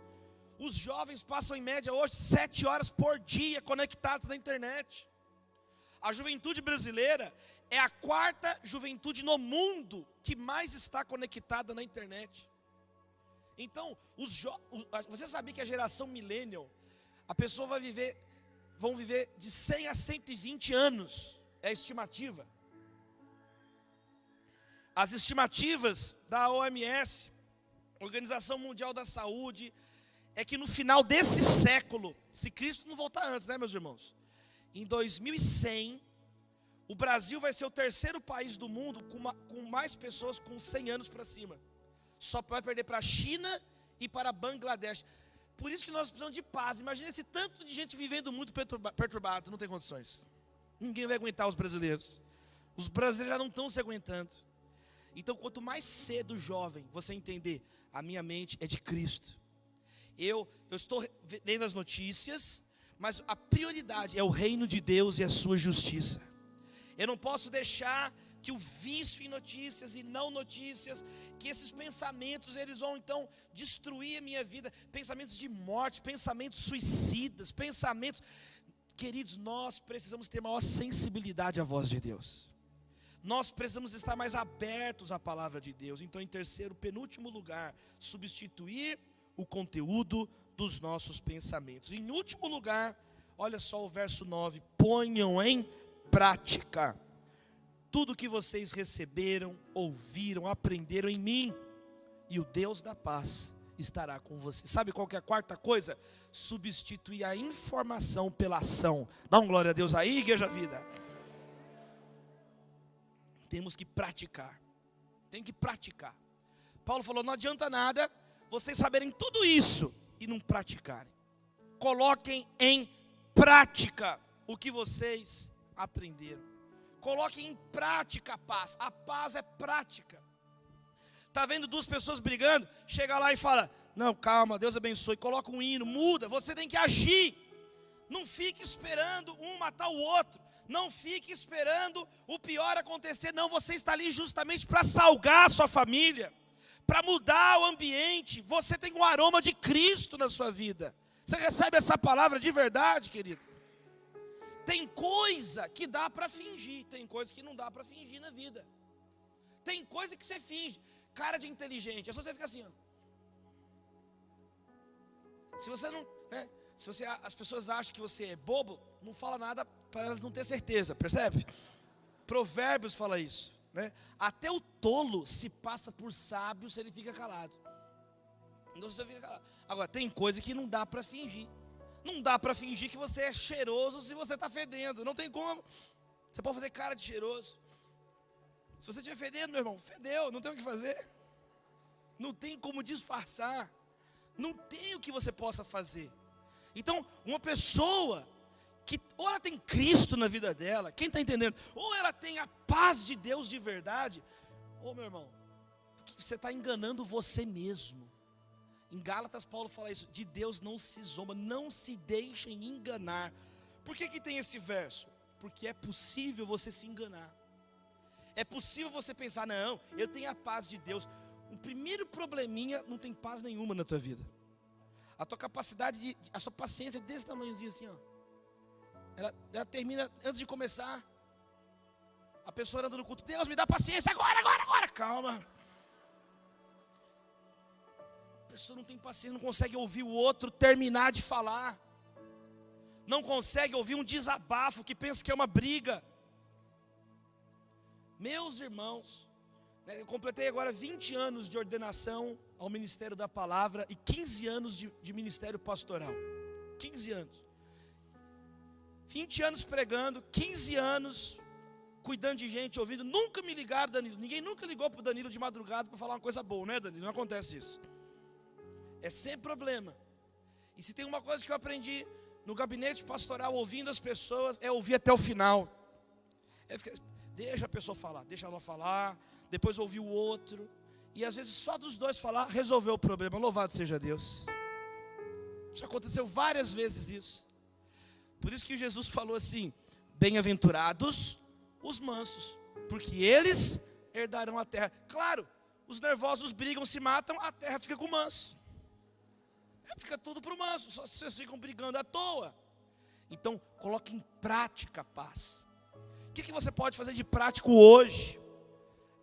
[SPEAKER 2] Os jovens passam em média hoje 7 horas por dia conectados na internet. A juventude brasileira é a 4ª juventude no mundo que mais está conectada na internet. Então, você sabia que a geração millennial, a pessoa vão viver de 100 a 120 anos, é a estimativa. As estimativas da OMS, Organização Mundial da Saúde, é que no final desse século, se Cristo não voltar antes, né, meus irmãos? Em 2100, o Brasil vai ser o 3º país do mundo com mais pessoas com 100 anos para cima. Só vai perder para a China e para Bangladesh. Por isso que nós precisamos de paz. Imagina esse tanto de gente vivendo muito perturbado, não tem condições. Ninguém vai aguentar os brasileiros. Os brasileiros já não estão se aguentando. Então, quanto mais cedo, jovem, você entender, a minha mente é de Cristo. Eu estou lendo as notícias, mas a prioridade é o reino de Deus e a sua justiça. Eu não posso deixar que o vício em notícias e não notícias, que esses pensamentos, eles vão então destruir a minha vida. Pensamentos de morte, pensamentos suicidas, pensamentos... Queridos, nós precisamos ter maior sensibilidade à voz de Deus. Nós precisamos estar mais abertos à palavra de Deus. Então, em terceiro, penúltimo lugar, substituir o conteúdo dos nossos pensamentos. Em último lugar, olha só o verso 9: ponham em prática tudo que vocês receberam, ouviram, aprenderam em mim, e o Deus da paz estará com você. Sabe qual que é a quarta coisa? Substituir a informação pela ação. Dá um glória a Deus aí, Igreja Vida. Temos que praticar. Tem que praticar. Paulo falou, não adianta nada vocês saberem tudo isso e não praticarem. Coloquem em prática o que vocês aprenderam. Coloquem em prática a paz. A paz é prática. Está vendo duas pessoas brigando? Chega lá e fala, não, calma, Deus abençoe. Coloca um hino, muda. Você tem que agir. Não fique esperando um matar o outro. Não fique esperando o pior acontecer. Não, você está ali justamente para salgar a sua família, para mudar o ambiente. Você tem um aroma de Cristo na sua vida. Você recebe essa palavra de verdade, querido? Tem coisa que dá para fingir, tem coisa que não dá para fingir na vida. Tem coisa que você finge. Cara de inteligente, é só você ficar assim, ó. Se você não, né, as pessoas acham que você é bobo, não fala nada para elas não ter certeza, percebe? Provérbios fala isso, né? Até o tolo se passa por sábio se ele fica calado. Então você fica calado. Agora, tem coisa que não dá para fingir. Não dá para fingir que você é cheiroso se você está fedendo. Não tem como. Você pode fazer cara de cheiroso. Se você estiver fedendo, meu irmão, fedeu, não tem o que fazer. Não tem como disfarçar. Não tem o que você possa fazer. Então, uma pessoa que ou ela tem Cristo na vida dela, quem está entendendo? Ou ela tem a paz de Deus de verdade. Ô meu irmão, você está enganando você mesmo. Em Gálatas, Paulo fala isso, de Deus não se zomba, não se deixem enganar. Por que tem esse verso? Porque é possível você se enganar. É possível você pensar, não, eu tenho a paz de Deus. O primeiro probleminha, não tem paz nenhuma na tua vida. A tua capacidade, a sua paciência é desse tamanhozinho assim, ó. Ela termina antes de começar. A pessoa anda no culto, Deus me dá paciência, agora, calma. A pessoa não tem paciência, não consegue ouvir o outro terminar de falar. Não consegue ouvir um desabafo que pensa que é uma briga. Meus irmãos, eu completei agora 20 anos de ordenação ao Ministério da Palavra e 15 anos de ministério pastoral. 15 anos. 20 anos pregando, 15 anos cuidando de gente, ouvindo. Nunca me ligaram, Danilo. Ninguém nunca ligou para o Danilo de madrugada para falar uma coisa boa, né, Danilo? Não acontece isso. É sempre problema. E se tem uma coisa que eu aprendi no gabinete pastoral, ouvindo as pessoas, é ouvir até o final. Deixa a pessoa falar, deixa ela falar, depois ouvir o outro. E às vezes só dos dois falar, resolveu o problema. Louvado seja Deus. Já aconteceu várias vezes isso. Por isso que Jesus falou assim, bem-aventurados os mansos, porque eles herdarão a terra. Claro, os nervosos brigam, se matam, a terra fica com o manso. Fica tudo para o manso, só vocês ficam brigando à toa. Então, coloque em prática a paz. O que você pode fazer de prático hoje?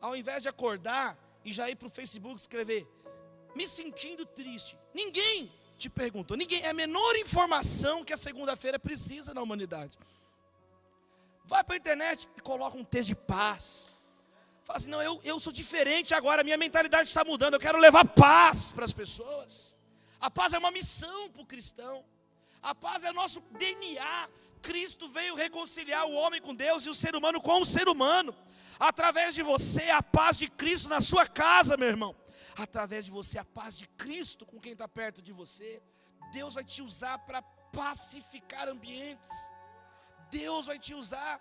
[SPEAKER 2] Ao invés de acordar e já ir para o Facebook escrever, me sentindo triste. Ninguém te perguntou, ninguém, é a menor informação que a segunda-feira precisa na humanidade. Vai para a internet e coloca um texto de paz. Fala assim, não, eu sou diferente agora, minha mentalidade está mudando, eu quero levar paz para as pessoas. A paz é uma missão para o cristão. A paz é nosso DNA. Cristo veio reconciliar o homem com Deus e o ser humano com o ser humano. Através de você, a paz de Cristo na sua casa, meu irmão. Através de você, a paz de Cristo com quem está perto de você. Deus vai te usar para pacificar ambientes. Deus vai te usar.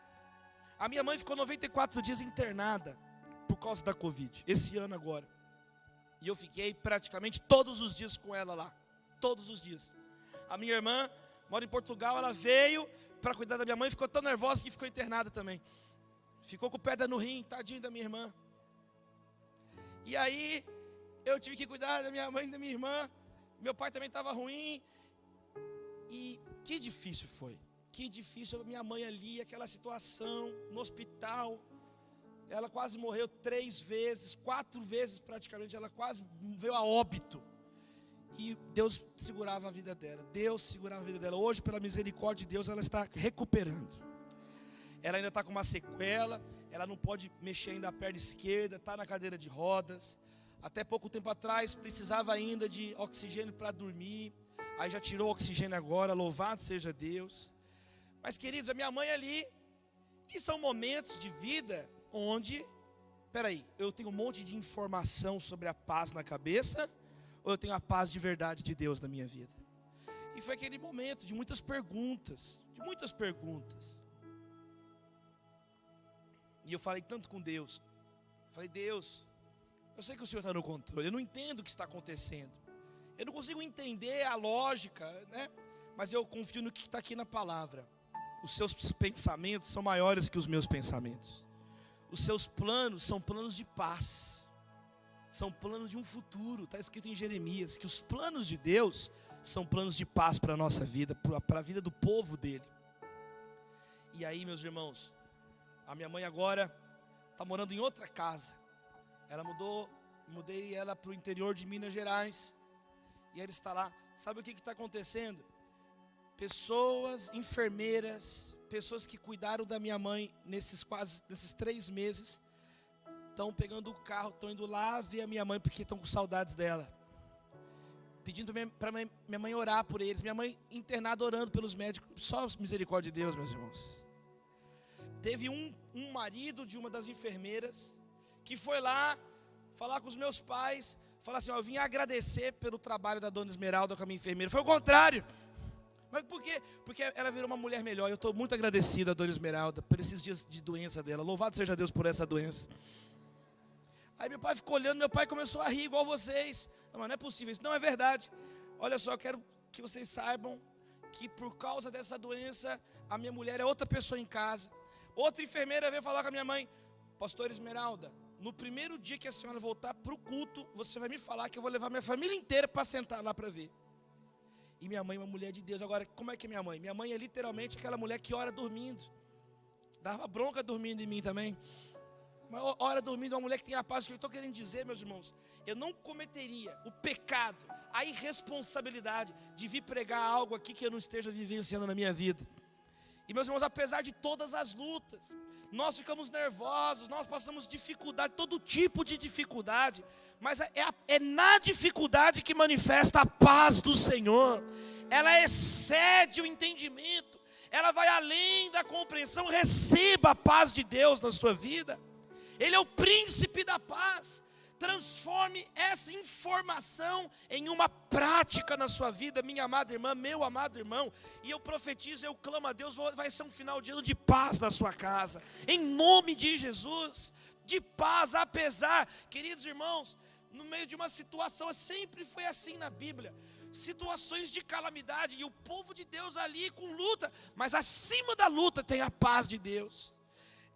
[SPEAKER 2] A minha mãe ficou 94 dias internada por causa da Covid, esse ano agora. E eu fiquei praticamente todos os dias com ela lá. Todos os dias. A minha irmã mora em Portugal, ela veio para cuidar da minha mãe, ficou tão nervosa que ficou internada também. Ficou com pedra no rim, tadinho da minha irmã. E aí, eu tive que cuidar da minha mãe e da minha irmã. Meu pai também estava ruim. E que difícil foi. Que difícil, a minha mãe ali, aquela situação, no hospital. Ela quase morreu 3 vezes, 4 vezes praticamente, ela quase veio a óbito. E Deus segurava a vida dela. Deus segurava a vida dela. Hoje, pela misericórdia de Deus, ela está recuperando. Ela ainda está com uma sequela. Ela não pode mexer ainda a perna esquerda. Está na cadeira de rodas. Até pouco tempo atrás precisava ainda de oxigênio para dormir. Aí já tirou o oxigênio agora, louvado seja Deus. Mas queridos, a minha mãe ali, e são momentos de vida onde, eu tenho um monte de informação sobre a paz na cabeça, ou eu tenho a paz de verdade de Deus na minha vida? E foi aquele momento de muitas perguntas, E eu falei tanto com Deus. Falei, Deus, eu sei que o Senhor está no controle, eu não entendo o que está acontecendo. Eu não consigo entender a lógica, né? Mas eu confio no que está aqui na palavra. Os seus pensamentos são maiores que os meus pensamentos. Os seus planos são planos de paz. São planos de um futuro. Está escrito em Jeremias que os planos de Deus são planos de paz para a nossa vida, para a vida do povo dele. E aí, meus irmãos, a minha mãe agora está morando em outra casa. Mudei ela para o interior de Minas Gerais. E ela está lá. Sabe o que está acontecendo? Pessoas, enfermeiras, pessoas que cuidaram da minha mãe nesses 3 meses, estão pegando o carro, estão indo lá ver a minha mãe porque estão com saudades dela. Pedindo para minha mãe orar por eles. Minha mãe internada orando pelos médicos. Só misericórdia de Deus, meus irmãos. Teve um marido de uma das enfermeiras que foi lá falar com os meus pais, falar assim, eu vim agradecer pelo trabalho da dona Esmeralda com a minha enfermeira. Foi o contrário. Mas por quê? Porque ela virou uma mulher melhor. Eu estou muito agradecido à dona Esmeralda por esses dias de doença dela. Louvado seja Deus por essa doença. Aí meu pai ficou olhando, meu pai começou a rir igual vocês. Não, mas não é possível, isso não é verdade. Olha só, eu quero que vocês saibam que por causa dessa doença, a minha mulher é outra pessoa em casa. Outra enfermeira veio falar com a minha mãe, pastor Esmeralda, no primeiro dia que a senhora voltar para o culto, você vai me falar que eu vou levar minha família inteira para sentar lá para ver. E minha mãe é uma mulher de Deus. Agora, como é que é minha mãe? Minha mãe é literalmente aquela mulher que ora dormindo. Dava bronca dormindo em mim também. Mas ora dormindo, uma mulher que tem a paz. O que eu estou querendo dizer, meus irmãos, eu não cometeria o pecado, a irresponsabilidade de vir pregar algo aqui que eu não esteja vivenciando na minha vida. E meus irmãos, apesar de todas as lutas, nós ficamos nervosos, nós passamos dificuldade, todo tipo de dificuldade, mas é na dificuldade que manifesta a paz do Senhor. Ela excede o entendimento, ela vai além da compreensão. Receba a paz de Deus na sua vida. Ele é o príncipe da paz. Transforme essa informação em uma prática na sua vida, minha amada irmã, meu amado irmão. E eu profetizo, eu clamo a Deus, vai ser um final de ano de paz na sua casa, em nome de Jesus. De paz, apesar, queridos irmãos, no meio de uma situação, sempre foi assim na Bíblia, situações de calamidade, e o povo de Deus ali com luta, mas acima da luta tem a paz de Deus.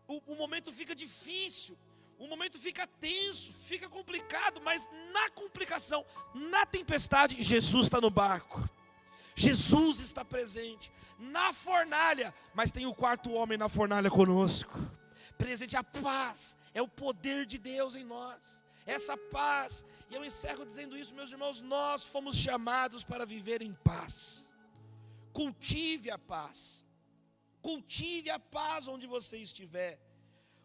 [SPEAKER 2] O momento fica difícil, o momento fica tenso, fica complicado, mas na complicação, na tempestade, Jesus está no barco. Jesus está presente na fornalha, mas tem o quarto homem na fornalha conosco. Presente a paz, é o poder de Deus em nós. Essa paz, e eu encerro dizendo isso, meus irmãos, nós fomos chamados para viver em paz. Cultive a paz. Cultive a paz onde você estiver.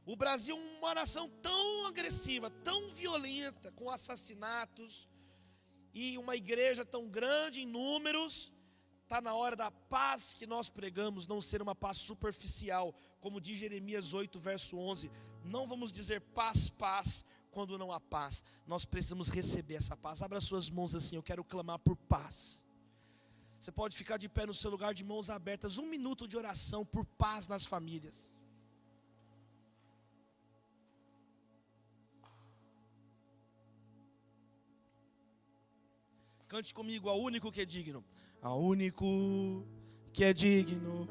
[SPEAKER 2] O Brasil é uma nação tão agressiva, tão violenta, com assassinatos, e uma igreja tão grande em números. Está na hora da paz que nós pregamos não ser uma paz superficial, como diz Jeremias 8, verso 11. Não vamos dizer paz, paz, quando não há paz. Nós precisamos receber essa paz. Abra suas mãos assim, eu quero clamar por paz. Você pode ficar de pé no seu lugar de mãos abertas, 1 minuto de oração por paz nas famílias. Cante comigo, ao único que é digno. Ao único que é digno.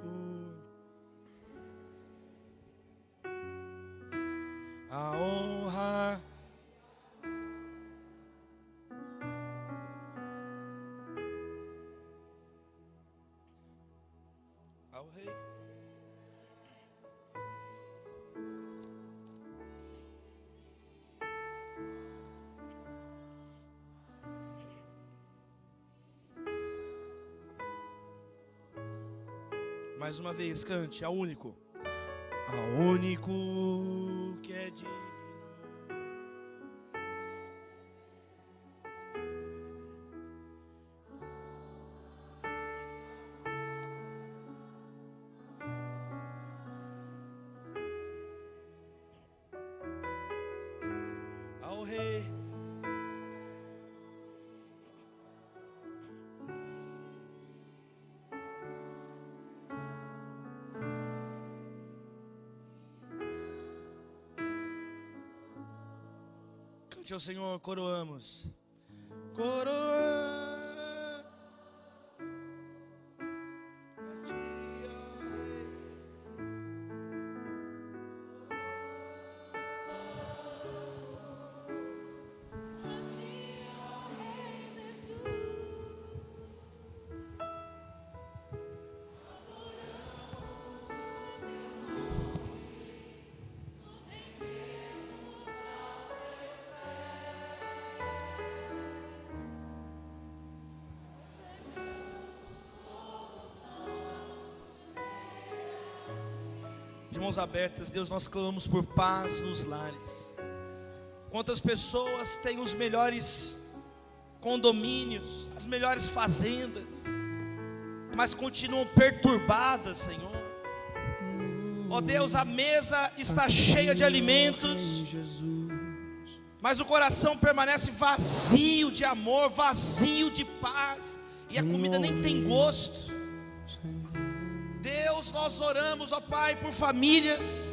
[SPEAKER 2] A honra. Ao Rei. Mais uma vez, cante, ao único. Ao único que é digno. ao Senhor, coroamos. Coroamos. De mãos abertas, Deus, nós clamamos por paz nos lares. Quantas pessoas têm os melhores condomínios, as melhores fazendas, mas continuam perturbadas, Senhor. Ó Deus, a mesa está cheia de alimentos, mas o coração permanece vazio de amor, vazio de paz, e a comida nem tem gosto. Deus, nós oramos, ó Pai, por famílias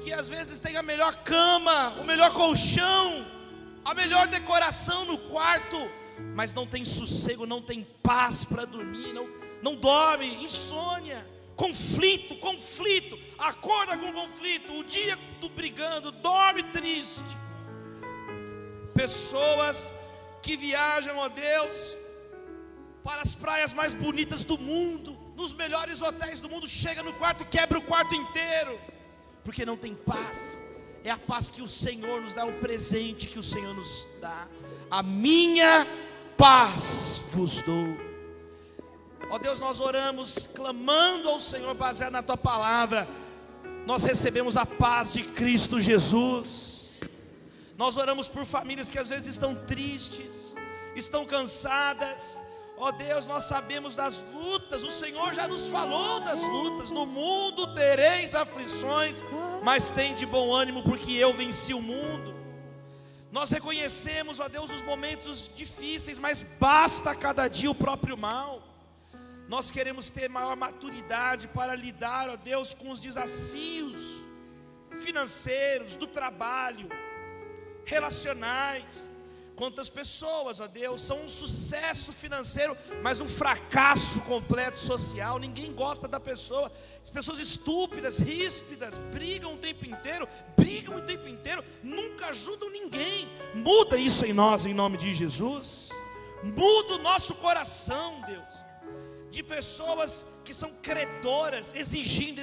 [SPEAKER 2] que às vezes têm a melhor cama, o melhor colchão, a melhor decoração no quarto, mas não tem sossego, não tem paz para dormir, não dorme, insônia, conflito, acorda com conflito, o dia do brigando, dorme triste. Pessoas que viajam, ó Deus, para as praias mais bonitas do mundo, nos melhores hotéis do mundo, chega no quarto e quebra o quarto inteiro, porque não tem paz. É a paz que o Senhor nos dá, o presente que o Senhor nos dá. A minha paz vos dou. Ó Deus, nós oramos, clamando ao Senhor, baseado na Tua palavra. Nós recebemos a paz de Cristo Jesus. Nós oramos por famílias que às vezes estão tristes, estão cansadas. Ó Deus, nós sabemos das lutas, o Senhor já nos falou das lutas. No mundo tereis aflições, mas tem de bom ânimo, porque eu venci o mundo. Nós reconhecemos, ó Deus, os momentos difíceis, mas basta a cada dia o próprio mal. Nós queremos ter maior maturidade para lidar, ó Deus, com os desafios financeiros, do trabalho, relacionais. Quantas pessoas, ó Deus, são um sucesso financeiro, mas um fracasso completo social. Ninguém gosta da pessoa. As pessoas estúpidas, ríspidas, brigam o tempo inteiro, nunca ajudam ninguém. Muda isso em nós, em nome de Jesus. Muda o nosso coração, Deus, de pessoas que são credoras, exigindo,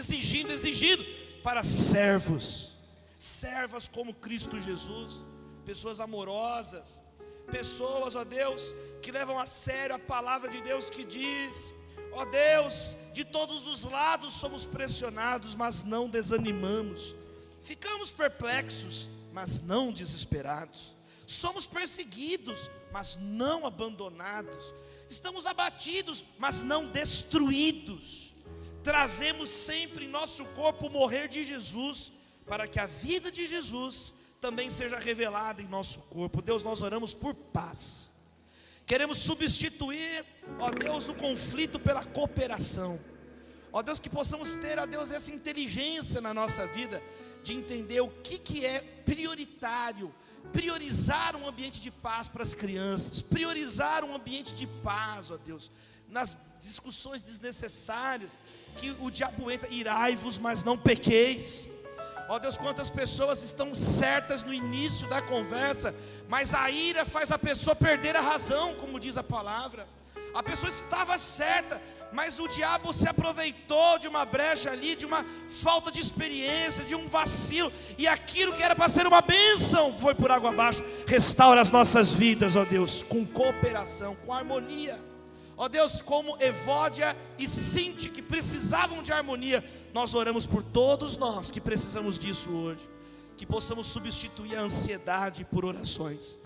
[SPEAKER 2] para servas como Cristo Jesus. Pessoas amorosas, pessoas, ó Deus, que levam a sério a palavra de Deus, que diz: ó Deus, de todos os lados somos pressionados, mas não desanimamos. Ficamos perplexos, mas não desesperados. Somos perseguidos, mas não abandonados. Estamos abatidos, mas não destruídos. Trazemos sempre em nosso corpo o morrer de Jesus, para que a vida de Jesus também seja revelada em nosso corpo. Deus, nós oramos por paz. Queremos substituir, ó Deus, o conflito pela cooperação. Ó Deus, que possamos ter, ó Deus, essa inteligência na nossa vida, de entender o que é prioritário. Priorizar um ambiente de paz para as crianças, priorizar um ambiente de paz, ó Deus, nas discussões desnecessárias, que o diabo entra: irai-vos, mas não pequeis. Ó Deus, quantas pessoas estão certas no início da conversa, mas a ira faz a pessoa perder a razão, como diz a palavra. A pessoa estava certa, mas o diabo se aproveitou de uma brecha ali, de uma falta de experiência, de um vacilo, e aquilo que era para ser uma bênção foi por água abaixo. Restaura as nossas vidas, ó Deus, com cooperação, com harmonia. Ó Deus, como Evódia e Sinti, que precisavam de harmonia, nós oramos por todos nós que precisamos disso hoje. Que possamos substituir a ansiedade por orações.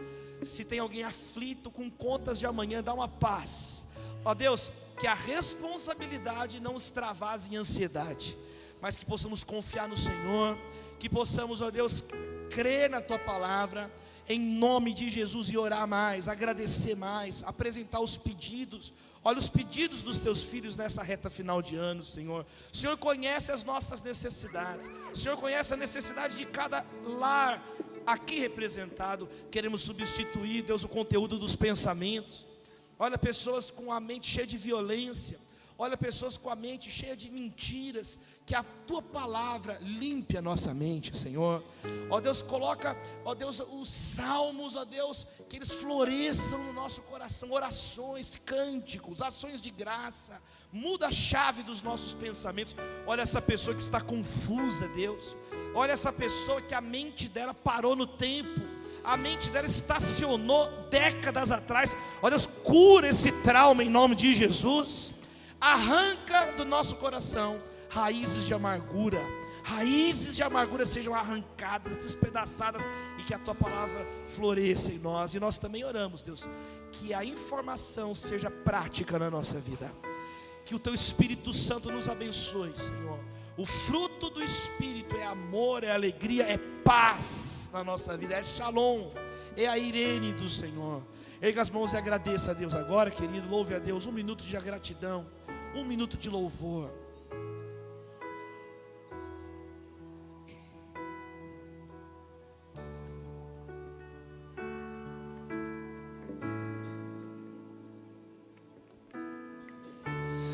[SPEAKER 2] Se tem alguém aflito com contas de amanhã, dá uma paz. Ó Deus, que a responsabilidade não extravase em ansiedade, mas que possamos confiar no Senhor, que possamos, ó Deus, crer na Tua palavra, em nome de Jesus, e orar mais, agradecer mais, apresentar os pedidos. Olha os pedidos dos Teus filhos nessa reta final de ano, Senhor. O Senhor conhece as nossas necessidades, o Senhor conhece a necessidade de cada lar, aqui representado, queremos substituir, Deus, o conteúdo dos pensamentos. Olha, pessoas com a mente cheia de violência, olha, pessoas com a mente cheia de mentiras, que a tua palavra limpe a nossa mente, Senhor. Ó Deus, coloca, ó Deus, os salmos, ó Deus, que eles floresçam no nosso coração, orações, cânticos, ações de graça. Muda a chave dos nossos pensamentos. Olha essa pessoa que está confusa, Deus. Olha essa pessoa que a mente dela parou no tempo, a mente dela estacionou décadas atrás. Ó Deus, cura esse trauma em nome de Jesus. Arranca do nosso coração raízes de amargura. Raízes de amargura sejam arrancadas, despedaçadas, e que a tua palavra floresça em nós. E nós também oramos, Deus, que a informação seja prática na nossa vida. Que o teu Espírito Santo nos abençoe, Senhor. O fruto do Espírito é amor, é alegria, é paz na nossa vida, é shalom, é a irene do Senhor. Erga as mãos e agradeça a Deus agora, querido. Louve a Deus. 1 minuto de gratidão, 1 minuto de louvor.